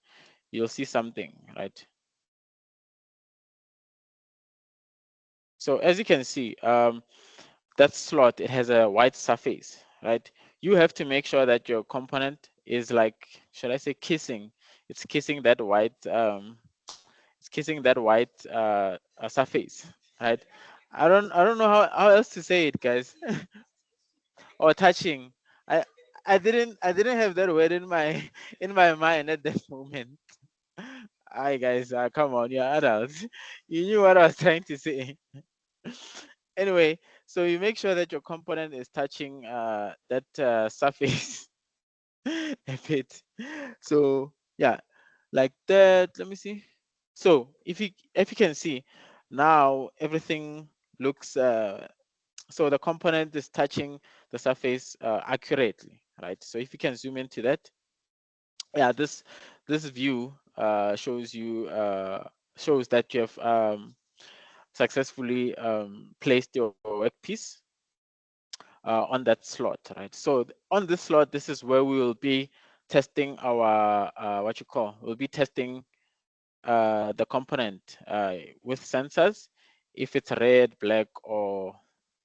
you'll see something, right? So as you can see, that slot, it has a white surface, right? You have to make sure that your component is like, should I say kissing? It's kissing that white, it's kissing that white surface, right? I don't know how else to say it, guys. Or touching. I I didn't have that word in my in my mind at that moment. Hi guys, come on, you're adults. You knew what I was trying to say. Anyway, so you make sure that your component is touching that surface a bit. So yeah, like that. Let me see. So if you can see, now everything looks so the component is touching the surface accurately, right? So if you can zoom into that, yeah, this view shows you shows that you have successfully placed your workpiece on that slot, right? So on this slot, this is where we will be testing our what you call, we'll be testing the component with sensors, if it's red, black, or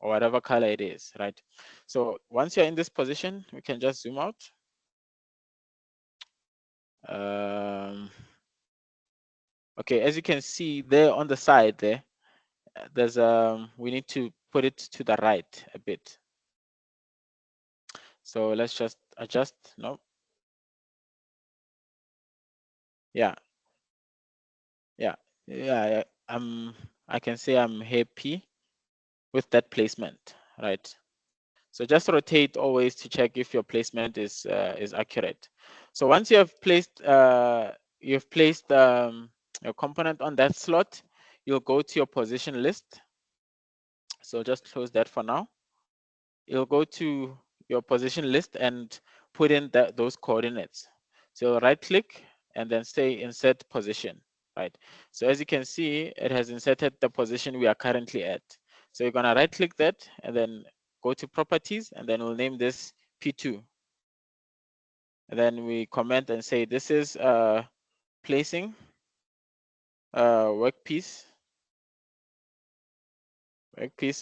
whatever color it is, right? So once you're in this position, we can just zoom out. Okay, as you can see there on the side there, there's we need to put it to the right a bit. So let's just adjust. No, yeah, yeah, yeah. I can say I'm happy with that placement, right? So just rotate always to check if your placement is accurate. So once you have placed your component on that slot, you'll go to your position list. So just close that for now. You'll go to your position list and put in those coordinates. So right click and then say insert position, right? So as you can see, it has inserted the position we are currently at. So you're gonna right click that and then go to properties, and then we'll name this P2. And then we comment and say this is placing workpiece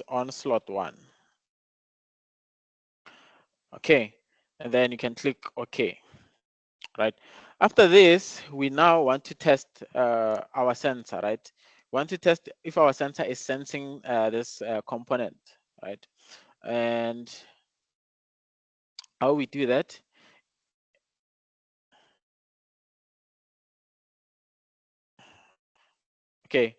on slot 1. Okay, and then you can click OK. right? After this, we now want to test our sensor, right? We want to test if our sensor is sensing this component, right? And how we do that? Okay,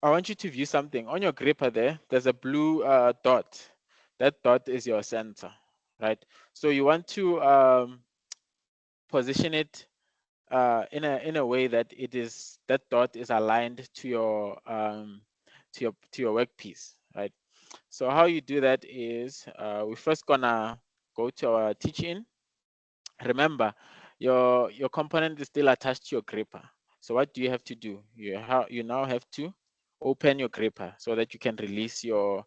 I want you to view something on your gripper there. There's a blue dot. That dot is your sensor, right? So you want to position it in a way that that dot is aligned to your workpiece, right? So how you do that is we're first gonna go to our teach-in. Remember, your component is still attached to your gripper. So what do you have to do? You now have to open your gripper so that you can release your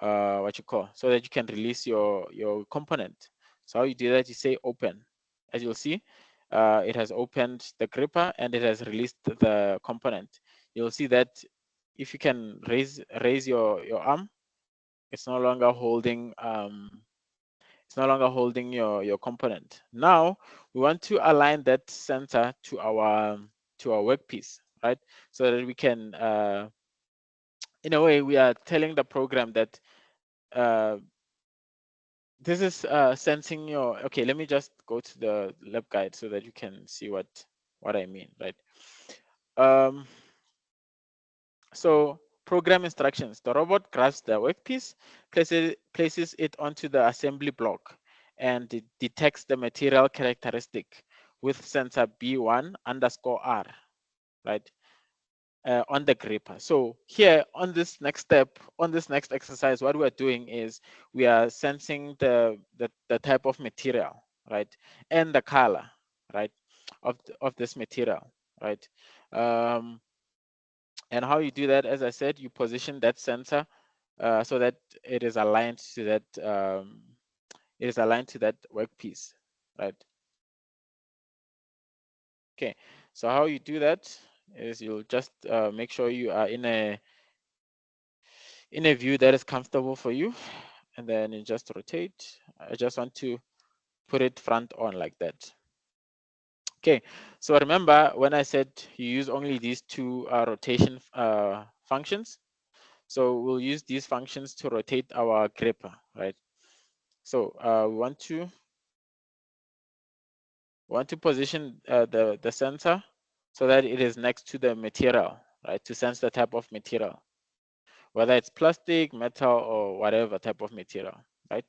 so that you can release your component. So how you do that, you say open. As you'll see, it has opened the gripper and it has released the component. You'll see that if you can raise your arm, it's no longer holding your component. Now we want to align that sensor to our workpiece, right? So that we can in a way we are telling the program that this is sensing your, okay, let me just go to the lab guide so that you can see what I mean, right? So program instructions. The robot grabs the workpiece, places it onto the assembly block, and it detects the material characteristic with sensor B1 underscore R, right? On the gripper. So here on this next step, on this next exercise, what we're doing is we are sensing the type of material, right? And the color, right? Of this material, right? And how you do that, as I said, you position that sensor so that it is aligned to that workpiece, right? Okay, so how you do that is you'll just make sure you are in a view that is comfortable for you, and then you just rotate. I just want to put it front on like that. Okay, so remember when I said you use only these two rotation functions, so we'll use these functions to rotate our gripper, right? So we want to position the sensor so that it is next to the material, right? To sense the type of material, whether it's plastic, metal, or whatever type of material, right?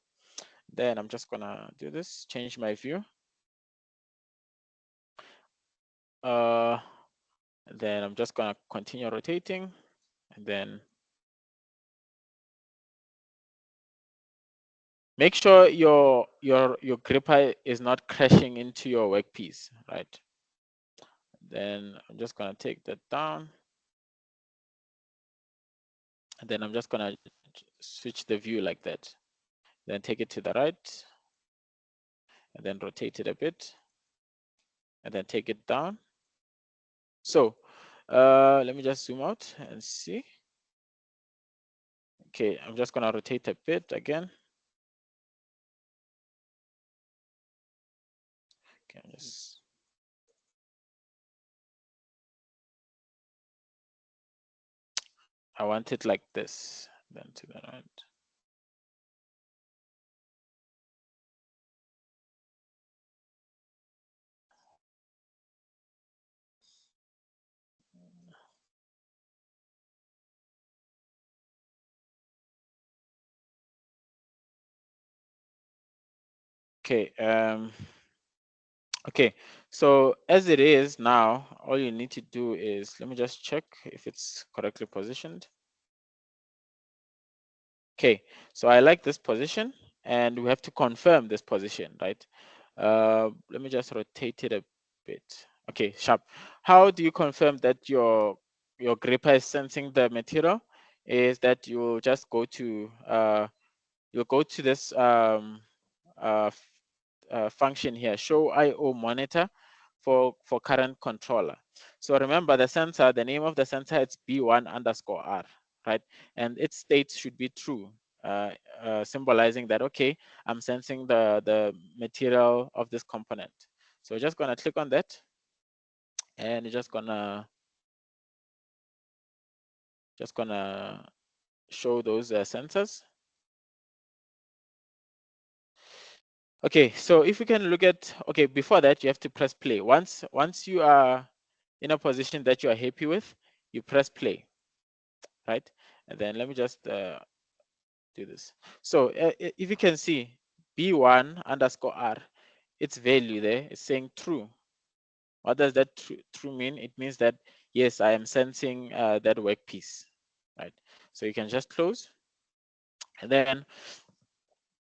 Then I'm just gonna do this, change my view. Then I'm just gonna continue rotating, and then make sure your gripper is not crashing into your workpiece, right? Then I'm just gonna take that down, and then I'm just gonna switch the view like that. Then take it to the right, and then rotate it a bit, and then take it down. So let me just zoom out and see. Okay, I'm just gonna rotate a bit again. Okay, I want it like this, then to the right. Okay, okay, so as it is now, all you need to do is, let me just check if it's correctly positioned. Okay, so I like this position, and we have to confirm this position, right? Let me just rotate it a bit. Okay, sharp. How do you confirm that your gripper is sensing the material? Is that you just go to this function here, show IO monitor for current controller. So remember the sensor, the name of the sensor, it's B1 underscore R, right? And its state should be true, symbolizing that, okay, I'm sensing the material of this component. So we're just gonna click on that, and you're just gonna show those sensors. Okay, so if we can look at, okay, before that you have to press play. Once you are in a position that you are happy with, you press play, right? And then let me just do this. So if you can see B1 underscore R, its value there is saying true. What does that true mean? It means that yes, I am sensing that workpiece, right? So you can just close, and then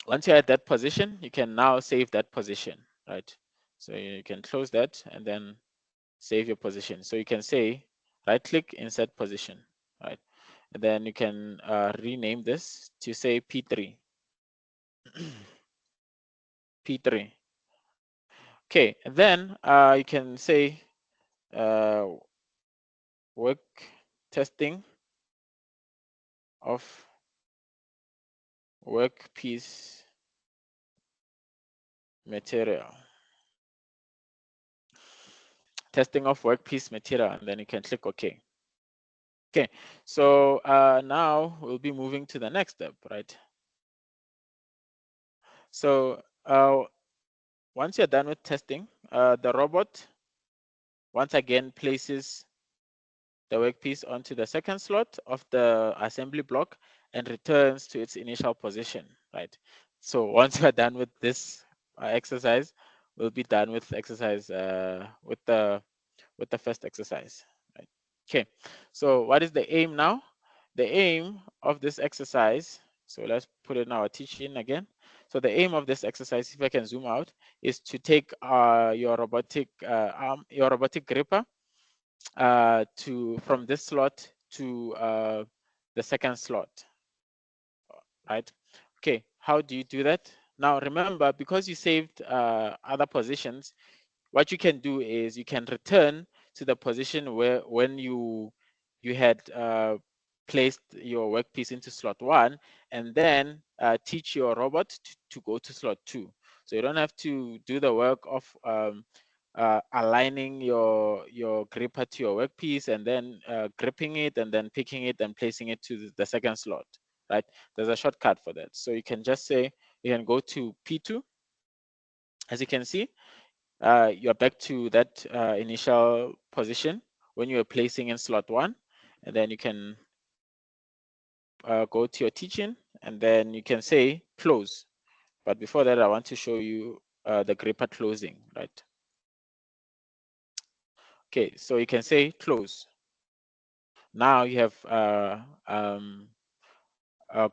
once you're at that position, you can now save that position, right? So you can close that and then save your position. So you can say right click, insert position, right? And then you can rename this to say P3. P3. Okay, and then you can say work testing of workpiece material. Testing of workpiece material, and then you can click OK. Okay, so now we'll be moving to the next step, right? So once you're done with testing, the robot once again places the workpiece onto the second slot of the assembly block and returns to its initial position, right? So once we're done with this exercise, we'll be done with exercise with the first exercise, right? Okay, so what is the aim now? The aim of this exercise, so let's put it in our teaching again. So the aim of this exercise, if I can zoom out, is to take your robotic arm, your robotic gripper from this slot to the second slot, right? Okay, how do you do that? Now remember, because you saved other positions, what you can do is you can return to the position where when you had placed your workpiece into slot 1, and then teach your robot to go to slot 2. So you don't have to do the work of aligning your gripper to your workpiece and then gripping it and then picking it and placing it to the second slot, right? There's a shortcut for that. So you can just say, you can go to P2. As you can see, you're back to that initial position when you were placing in slot 1, and then you can go to your teaching, and then you can say close. But before that, I want to show you the gripper closing, right? Okay, so you can say close. Now you have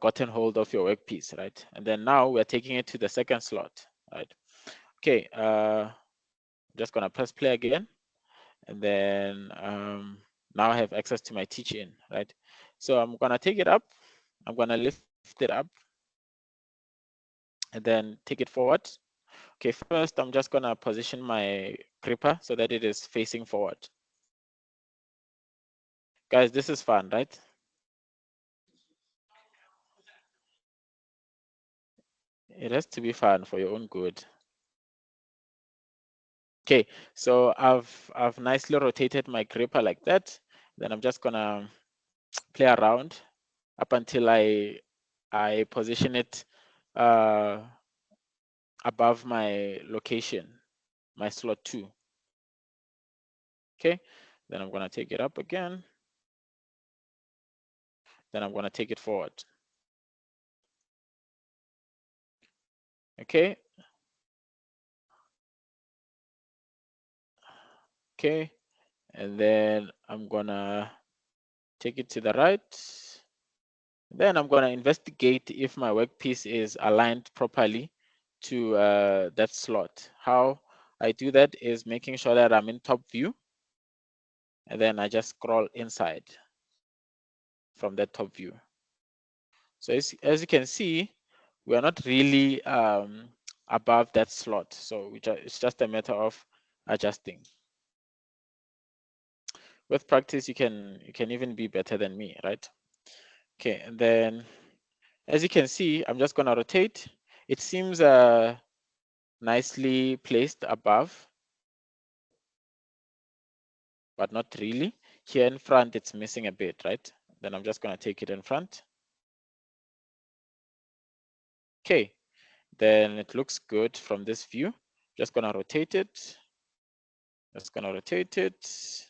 gotten hold of your workpiece, right? And then now we're taking it to the second slot, right? Okay, I'm just gonna press play again, and then now I have access to my teaching, right? So I'm gonna take it up, I'm gonna lift it up, and then take it forward. Okay, first I'm just gonna position my gripper so that it is facing forward. Guys, this is fun, right? It has to be fun for your own good. Okay, so I've nicely rotated my gripper like that. Then I'm just gonna play around up until I position it above my location, my slot 2. Okay, then I'm gonna take it up again. Then I'm gonna take it forward. Okay. Okay, and then I'm gonna take it to the right. Then I'm gonna investigate if my workpiece is aligned properly to that slot. How I do that is making sure that I'm in top view, and then I just scroll inside from that top view. So as you can see, we are not really above that slot. So it's just a matter of adjusting. With practice, you can even be better than me, right? Okay, and then as you can see, I'm just gonna rotate. It seems nicely placed above. but not really. Here in front, it's missing a bit, right? Then I'm just going to take it in front. Okay, then it looks good from this view. Just going to rotate it. Just going to rotate it.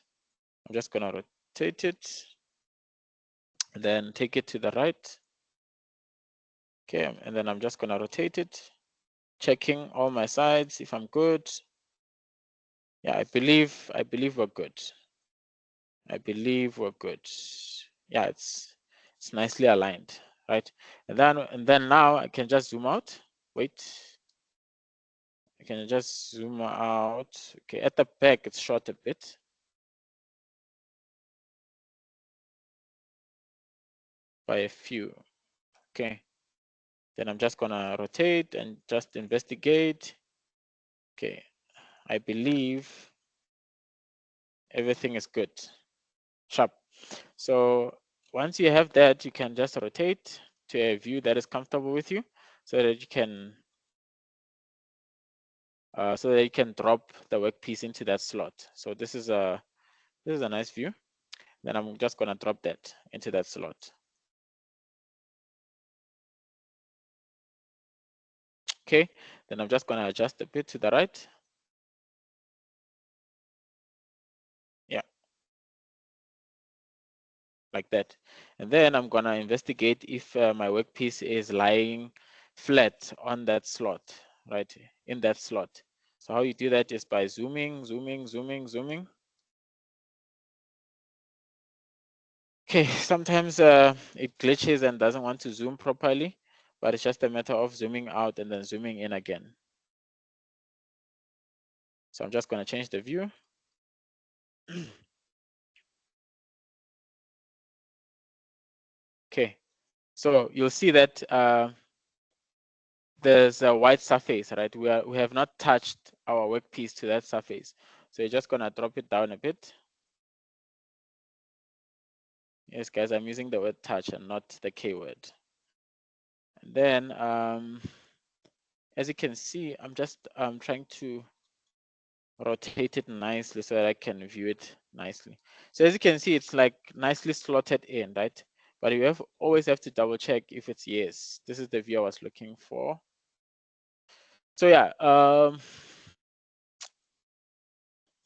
I'm just going to rotate it. And then take it to the right. Okay, and then I'm just going to rotate it, checking all my sides if I'm good. Yeah, I believe we're good. I believe we're good. Yeah, it's nicely aligned, right? And then now I can just zoom out. Wait, I can just zoom out. Okay, at the back it's short a bit. By a few. Okay, then I'm just gonna rotate and just investigate. Okay, I believe everything is good. Sharp. So once you have that, you can just rotate to a view that is comfortable with you, so that you can drop the workpiece into that slot. So this is a nice view. Then I'm just gonna drop that into that slot. Okay, then I'm just gonna adjust a bit to the right. Yeah, like that. And then I'm gonna investigate if my workpiece is lying flat on that slot, right, in that slot. So how you do that is by zooming, zooming, zooming, zooming. Okay, sometimes it glitches and doesn't want to zoom properly, but it's just a matter of zooming out and then zooming in again. So I'm just going to change the view. Okay, so you'll see that there's a white surface, right? We have not touched our workpiece to that surface. So you're just going to drop it down a bit. Yes, guys, I'm using the word touch and not the K word. And then, as you can see, I'm just trying to rotate it nicely so that I can view it nicely. So as you can see, it's like nicely slotted in, right? But you always have to double check if it's yes. This is the view I was looking for. So yeah,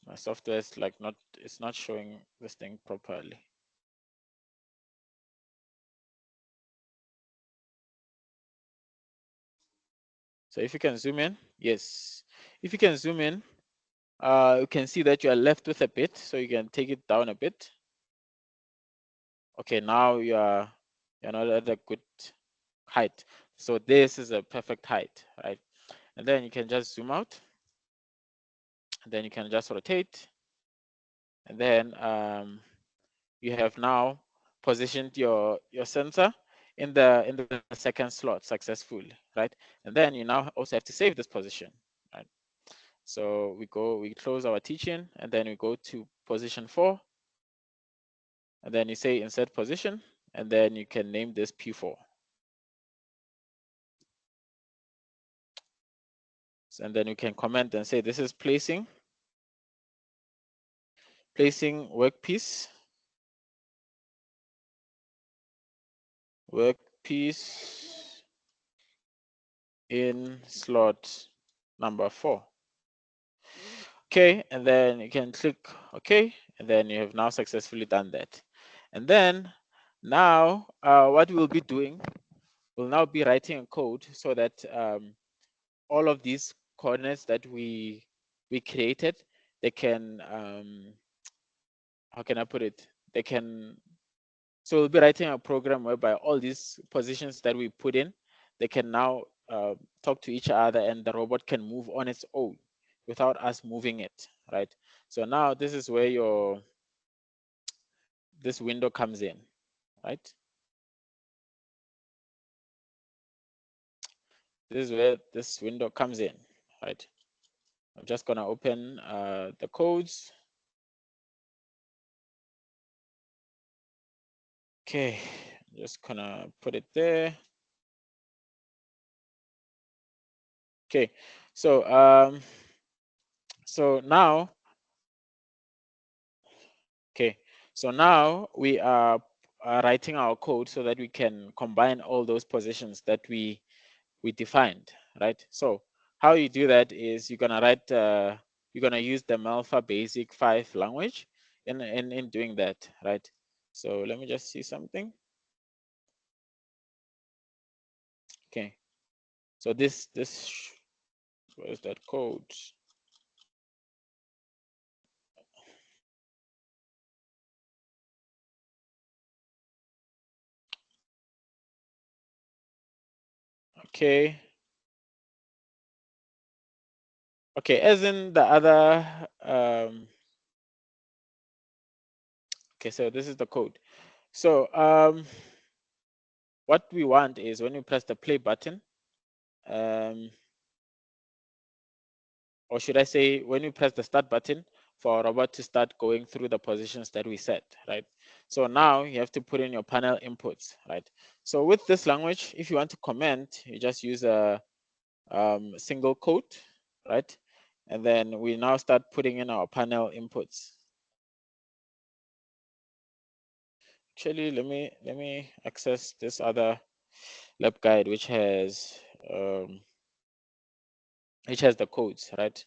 my software is like it's not showing this thing properly. So if you can zoom in, yes. If you can zoom in, you can see that you are left with a bit, so you can take it down a bit. Okay, now you're not at a good height. So this is a perfect height, right? And then you can just zoom out, and then you can just rotate, and then you have now positioned your sensor in the second slot successfully, right? And then you now also have to save this position, right? So we close our teaching, and then we go to position 4, and then you say insert position, and then you can name this P4. And then you can comment and say this is placing workpiece in slot number 4. Okay, and then you can click OK, and then you have now successfully done that. And then now what we'll be doing, we'll now be writing a code so that all of these coordinates that we created, they can how can I put it? They can, so we'll be writing a program whereby all these positions that we put in, they can now talk to each other, and the robot can move on its own without us moving it, right? So now this is where this window comes in, right? This is where this window comes in, right? I'm just gonna open the codes. Okay, I'm just gonna put it there. Okay, so so now Okay, so now we are writing our code so that we can combine all those positions that we defined, right? So how you do that is you're gonna write, you're gonna use the Malfa Basic 5 language in doing that, right? So let me just see something. Okay, so this where is that code? Okay. Okay, as in the other, okay, so this is the code. So what we want is when you press the play button, or should I say when you press the start button for our robot to start going through the positions that we set, right? So now you have to put in your panel inputs, right? So with this language, if you want to comment, you just use a single quote, right? And then we now start putting in our panel inputs. Actually, let me access this other lab guide which has the codes, right?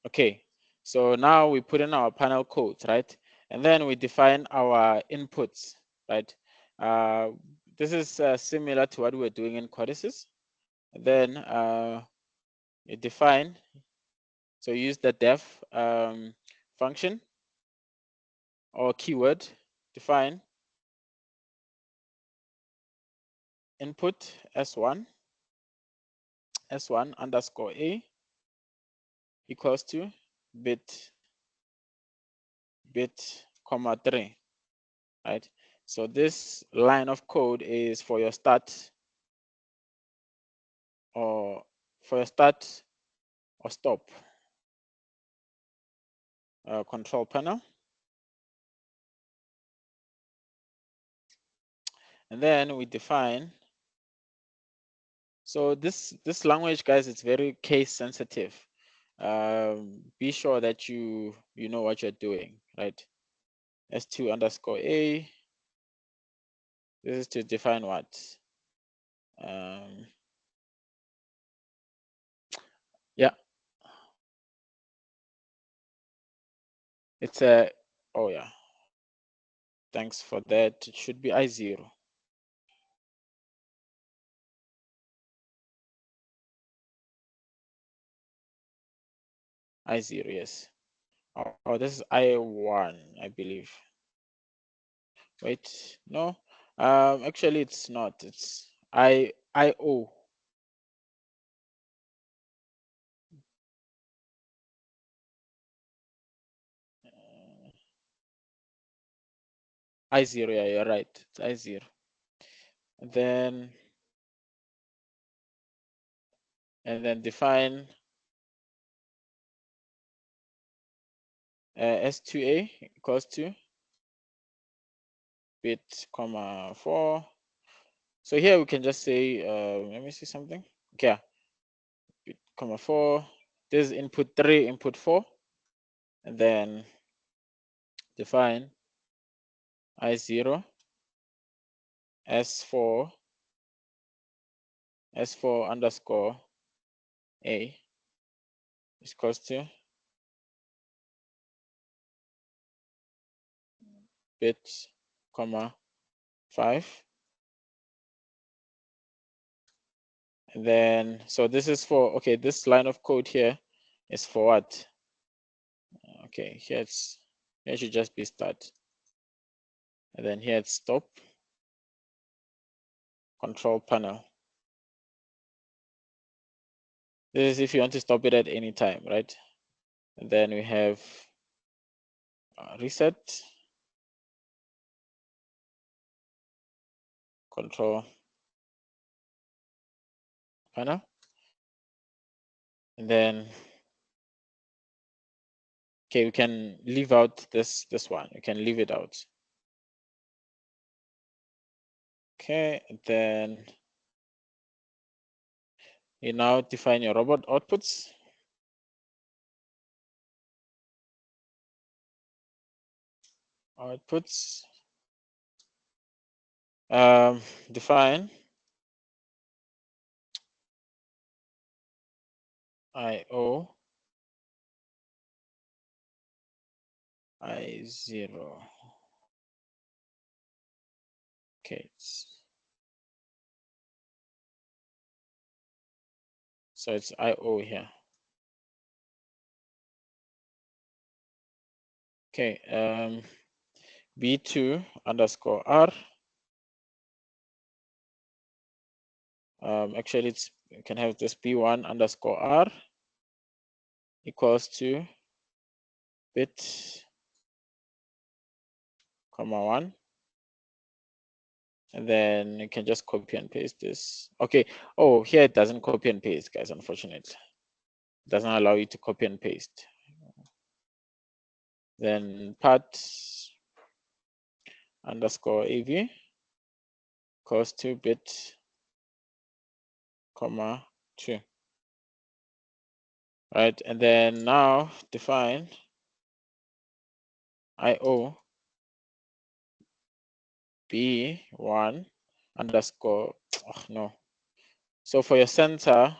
Okay, so now we put in our panel codes, right? And then we define our inputs, right? This is similar to what we're doing in codices. Then you define, so use the def function or keyword, define input s1 underscore a equals to bit comma 3, right? So this line of code is for your start or stop control panel. And then we define, so this language, guys, it's very case sensitive. Be sure that you know what you're doing, right? S2 underscore a, this is to define what? Yeah, it's a, oh yeah, thanks for that. It should be I0. I0, yes. Oh, this is I1, I believe. Wait, no. Actually, it's not. It's IO. I0, yeah, you're right. It's I0. And then define S2A equals to bit comma 4. So here we can just say, let me see something. Okay, yeah. Bit comma 4. This is input 3, input 4. And then define I0 S4 underscore A is equals to bit comma 5. And then, so this is for, okay, this line of code here is for what? Okay, here should just be start. And then here it's stop control panel. This is if you want to stop it at any time, right? And then we have reset control panel. And then, okay, we can leave out this one. You can leave it out. Okay, and then you now define your robot outputs. Define IO I0. Okay, so it's IO here. Okay, B2 underscore R. Actually, you can have this B1 underscore R equals to bit, comma 1. And then you can just copy and paste this. Okay. Oh, here it doesn't copy and paste, guys, unfortunately. It doesn't allow you to copy and paste. Then part underscore AV equals to bit, comma 2. Right. And then now define IO B1 underscore, oh, no. So for your sensor,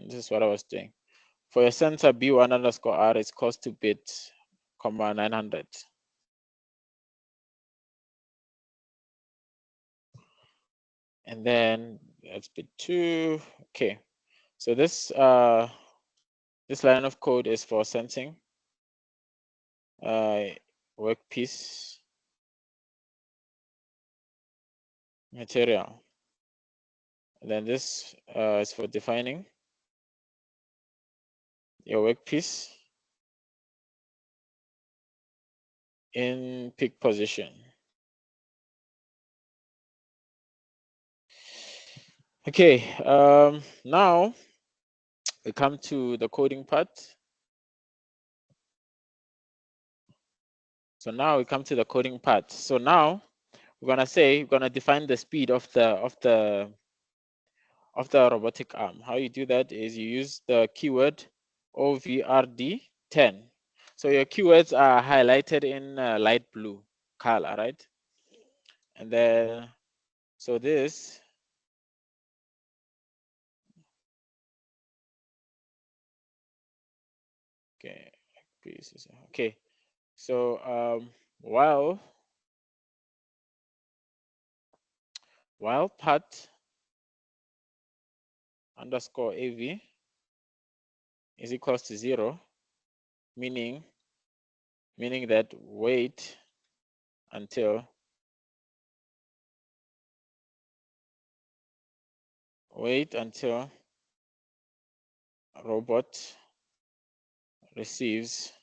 this is what I was doing. For your sensor B1 underscore R is equals to bit, comma 900. And then that's bit 2. Okay. So this line of code is for sensing workpiece material. And then this is for defining your workpiece in peak position. Okay, now we come to the coding part. So now we come to the coding part. So now we're gonna define the speed of the robotic arm. How you do that is you use the keyword OVRD10. So your keywords are highlighted in light blue color, right? And then, so this, okay, pieces. Okay. So while part underscore AV is equals to 0, meaning that wait until robot receives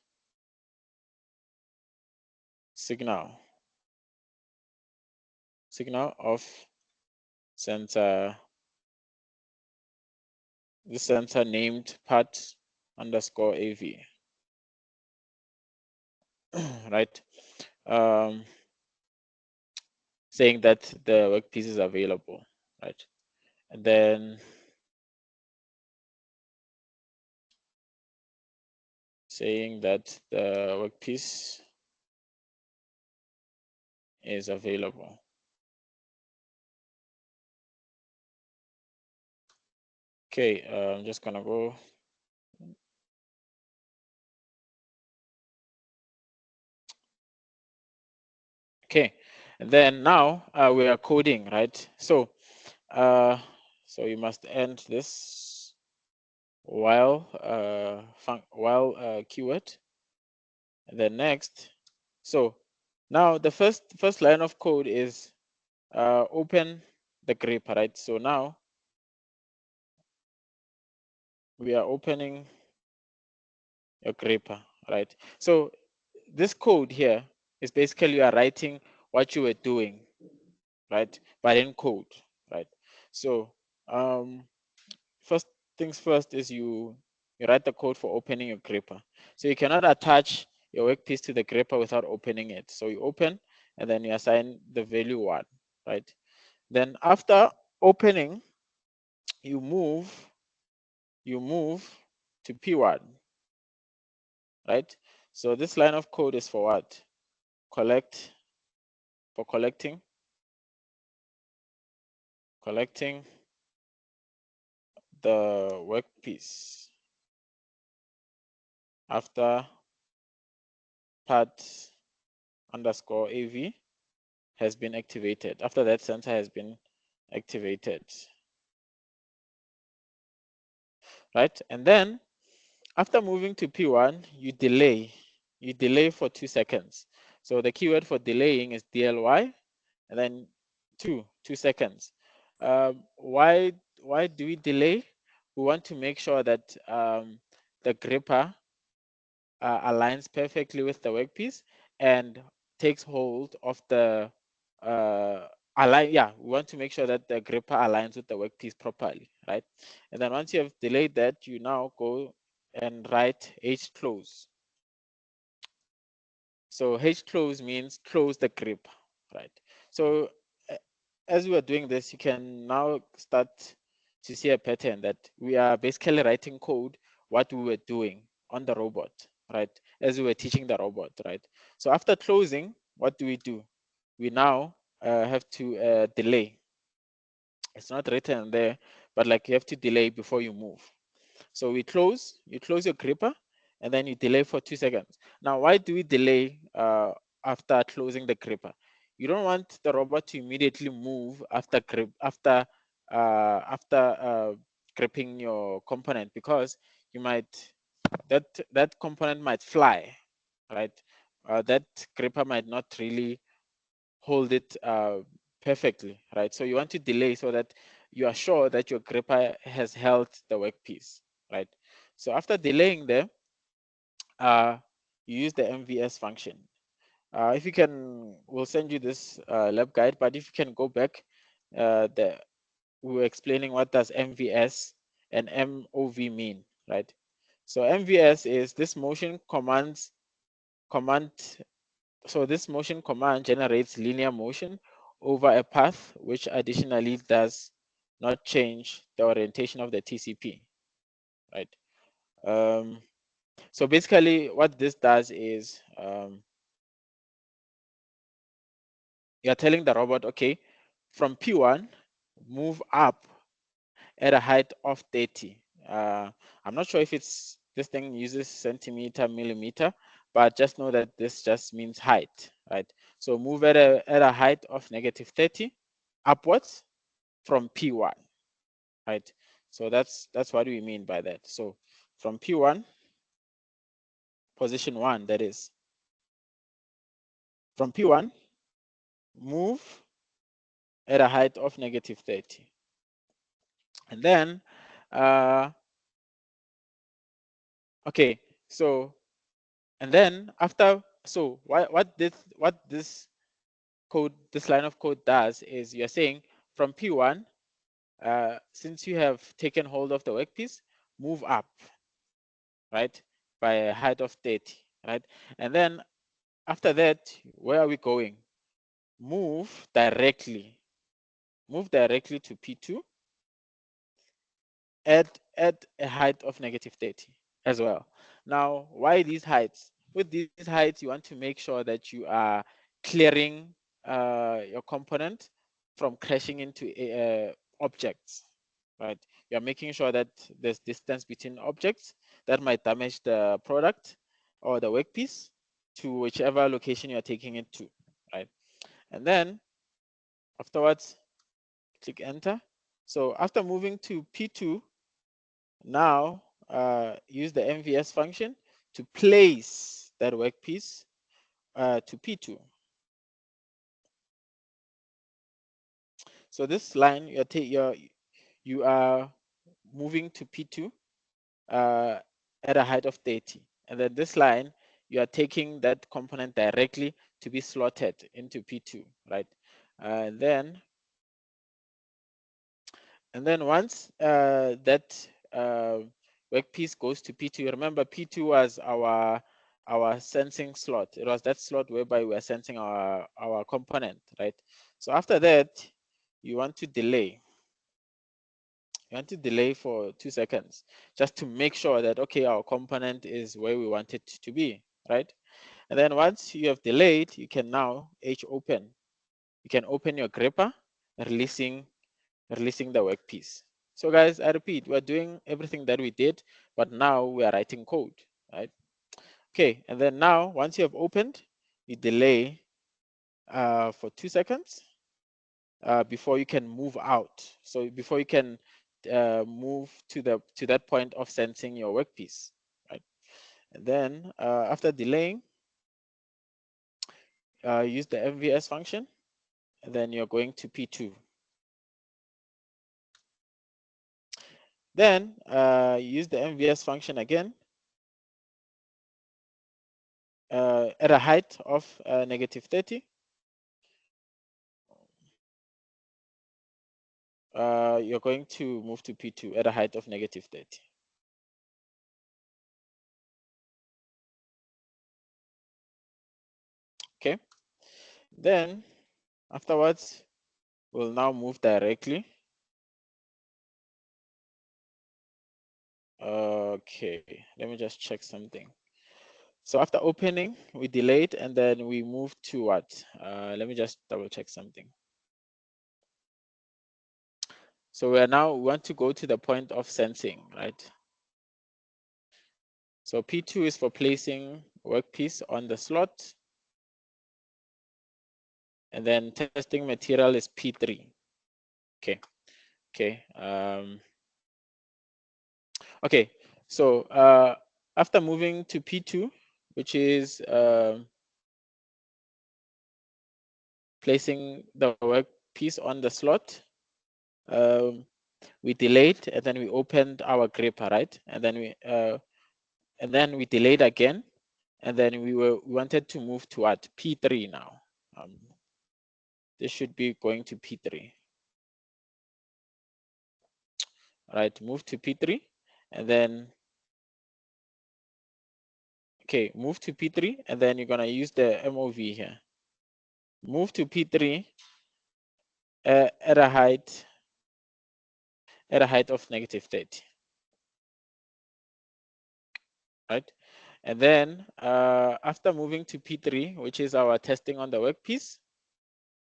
signal of sensor, the sensor named part underscore AV. Right, saying that the workpiece is available, right? And then saying that the workpiece is available. Okay, I'm just gonna go. Okay, and then now we are coding, right? So you must end this while keyword, and then next. So now the first line of code is open the gripper, right? So now we are opening your gripper, right? So this code here is basically you are writing what you were doing, right? But in code, right? So things first is you write the code for opening your gripper. So you cannot attach your workpiece to the gripper without opening it. So you open and then you assign the value 1, right? Then after opening, you move to P1, right? So this line of code is for what? Collecting the workpiece after part underscore AV has been activated. After that sensor has been activated, right? And then after moving to P1, you delay for 2 seconds. So the keyword for delaying is DLY, and then 2 seconds. Why do we delay? We want to make sure that the gripper aligns perfectly with the workpiece and takes hold of the we want to make sure that the gripper aligns with the workpiece properly, right? And then once you have delayed that, you now go and write H close. So H close means close the grip, right? So as we are doing this, you can now start to see a pattern that we are basically writing code what we were doing on the robot, right? As we were teaching the robot, right? So after closing, what do? We now have to delay. It's not written there, but like you have to delay before you move. So you close your gripper and then you delay for 2 seconds. Now, why do we delay after closing the gripper? You don't want the robot to immediately move after gripping your component, because you might that component might fly, right? That gripper might not really hold it perfectly, right? So you want to delay so that you are sure that your gripper has held the workpiece, right? So after delaying there, you use the MVS function. If you can, we'll send you this lab guide, but if you can go back, we were explaining what does MVS and MOV mean, right? So MVS is this motion command. So this motion command generates linear motion over a path, which additionally does not change the orientation of the TCP, right? So basically what this does is you're telling the robot, okay, from P1, move up at a height of 30. I'm not sure if this thing uses centimeter, millimeter, but just know that this just means height, right? So move at a height of -30 upwards from P1, right? So that's what we mean by that. So from P1, position 1, that is, from P1, move at a height of -30. And then, okay, so, and then after, so what this line of code does is you're saying from P1, since you have taken hold of the workpiece, move up, right, by a height of 30, right? And then after that, where are we going? Move directly to P2 at a height of -30 as well. Now, why these heights? With these heights, you want to make sure that you are clearing your component from crashing into objects, right? You're making sure that there's distance between objects that might damage the product or the workpiece to whichever location you're taking it to, right? And then afterwards, click enter. So after moving to P2, now use the MVS function to place that workpiece to P2. So this line, you are moving to P2 at a height of 30. And then this line, you are taking that component directly to be slotted into P2, right? And then once that workpiece goes to P2. Remember, P2 was our sensing slot. It was that slot whereby we are sensing our component, right? So after that, you want to delay. You want to delay for 2 seconds just to make sure that, okay, our component is where we want it to be, right? And then once you have delayed, you can now H open. You can open your gripper, releasing the workpiece. So guys, I repeat, we're doing everything that we did, but now we are writing code, right? Okay, and then now once you have opened, you delay for 2 seconds before you can move out. So before you can move to that point of sensing your workpiece, right? And then after delaying, use the MVS function, and then you're going to P2. Then use the MVS function again at a height of -30. You're going to move to P2 at a height of -30. Okay. Then afterwards, we'll now move directly. Okay, let me just check something. So after opening, we delayed and then we moved to what? Let me just double check something. So we want to go to the point of sensing, right? So P2 is for placing workpiece on the slot. And then testing material is P3. Okay. Okay. Okay. So after moving to P2, which is placing the workpiece on the slot, we delayed and then we opened our gripper, right? And then we delayed again, and then we wanted to move to what? P3 now. This should be going to P3. All right, move to P3, and then okay, move to P3, and then you're gonna use the MOV here. Move to P3 at a height of -30, right? And then after moving to P3, which is our testing on the workpiece,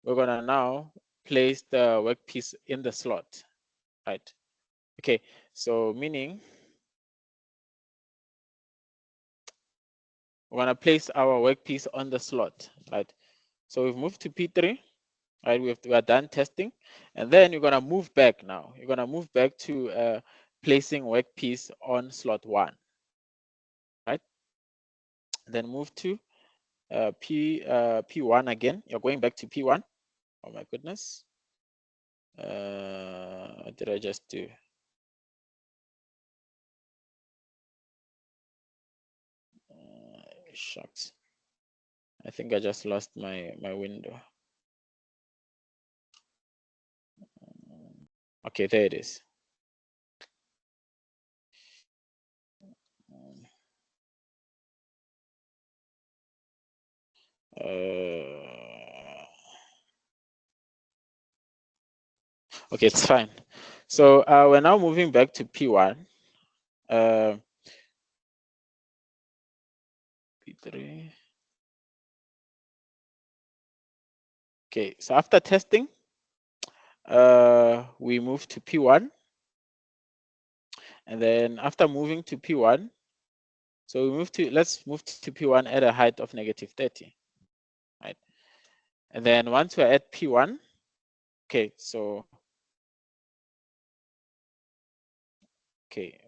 we're gonna now place the workpiece in the slot, right? Okay, so meaning we're gonna place our workpiece on the slot, right? So we've moved to P3, right? We are done testing, and then you're gonna move back now. You're gonna move back to placing workpiece on slot 1, right? Then move to P1 again. You're going back to P1. Oh my goodness. What did I just do? Shucks. I think I just lost my window. Okay, there it is. Okay, it's fine. So we're now moving back to P1. P3. Okay, so after testing, we move to P1. And then after moving to P1, so let's move to P1 at a height of -30, right? And then once we're at P1, okay, so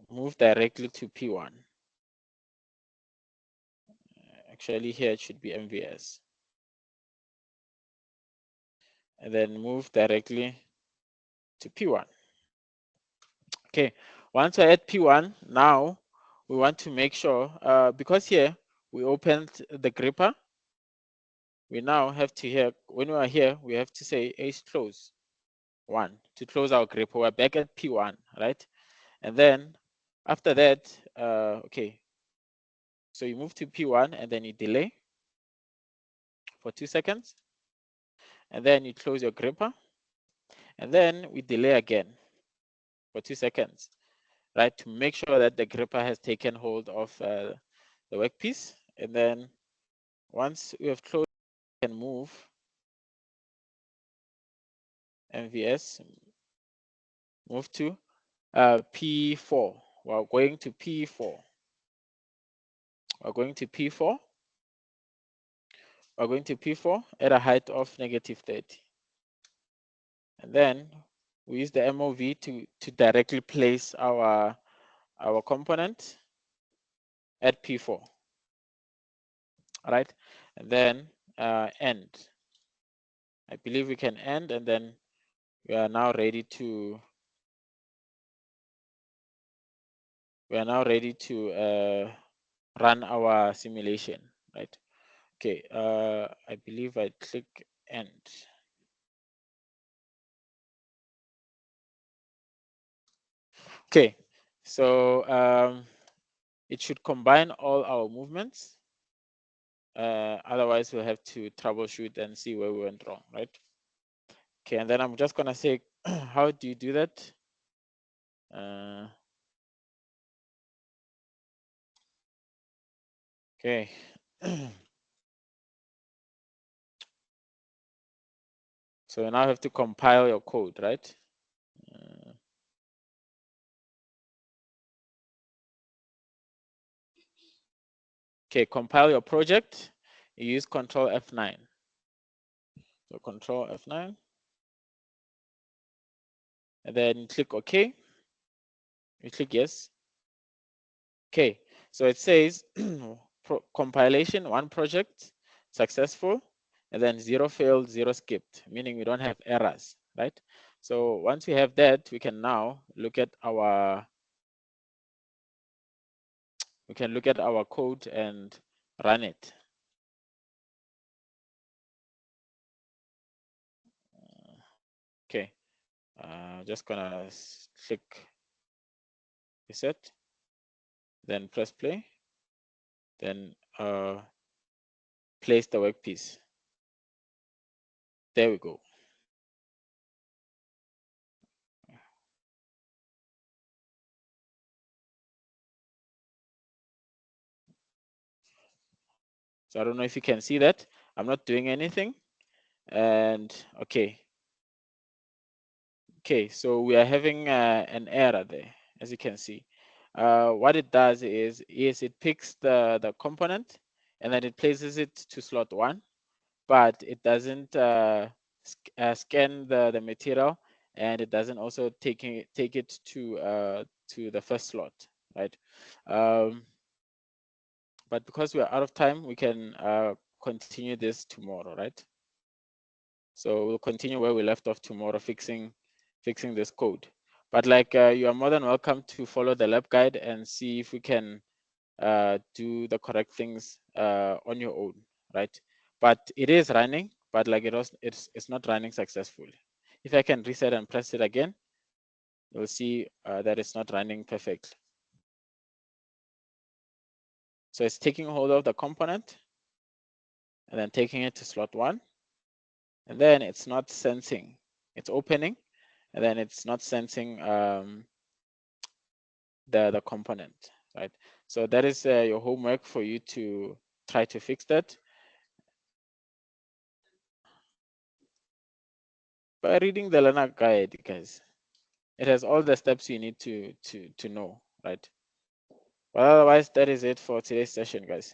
move directly to P1. Actually, here it should be MVS. And then move directly to P1. Okay, once we're at P1, now we want to make sure, because here we opened the gripper, we now have to here, when we are here, we have to say H close 1 to close our gripper. We're back at P1, right? And then After that, okay, so you move to P1 and then you delay for 2 seconds, and then you close your gripper, and then we delay again for 2 seconds, right, to make sure that the gripper has taken hold of the workpiece. And then once we have closed, we can move MVS, move to P4. We're going to P4. We're going to P4. We're going to P4 at a height of -30. And then we use the MOV to directly place our component at P4. All right, and then end. I believe we can end, and then we are now ready to run our simulation, right? Okay, I believe I click end. Okay, so it should combine all our movements. Otherwise, we'll have to troubleshoot and see where we went wrong, right? Okay, and then I'm just gonna say, how do you do that? Okay. So you now have to compile your code, right? Okay, compile your project. You use Control F9. So Control F9. And then you click OK. You click yes. Okay, so it says compilation, 1 project, successful, and then 0 failed, 0 skipped, meaning we don't have errors, right? So once we have that, we can now look at our code and run it. Okay, just gonna click reset, then press play, then place the workpiece. There we go. So I don't know if you can see that. I'm not doing anything. And okay. Okay, so we are having an error there, as you can see. What it does is it picks the component and then it places it to slot 1, but it doesn't scan the material, and it doesn't also take it to the first slot, right? But because we are out of time, we can continue this tomorrow, right? So we'll continue where we left off tomorrow, fixing this code. But like you are more than welcome to follow the lab guide and see if we can do the correct things on your own, right? But it is running, but like it's not running successfully. If I can reset and press it again, you'll see that it's not running perfectly. So it's taking hold of the component and then taking it to slot 1, and then it's not sensing. It's opening, and then it's not sensing the component, right? So that is your homework for you to try to fix that by reading the learner guide, guys. It has all the steps you need to know, right? But otherwise, that is it for today's session, guys.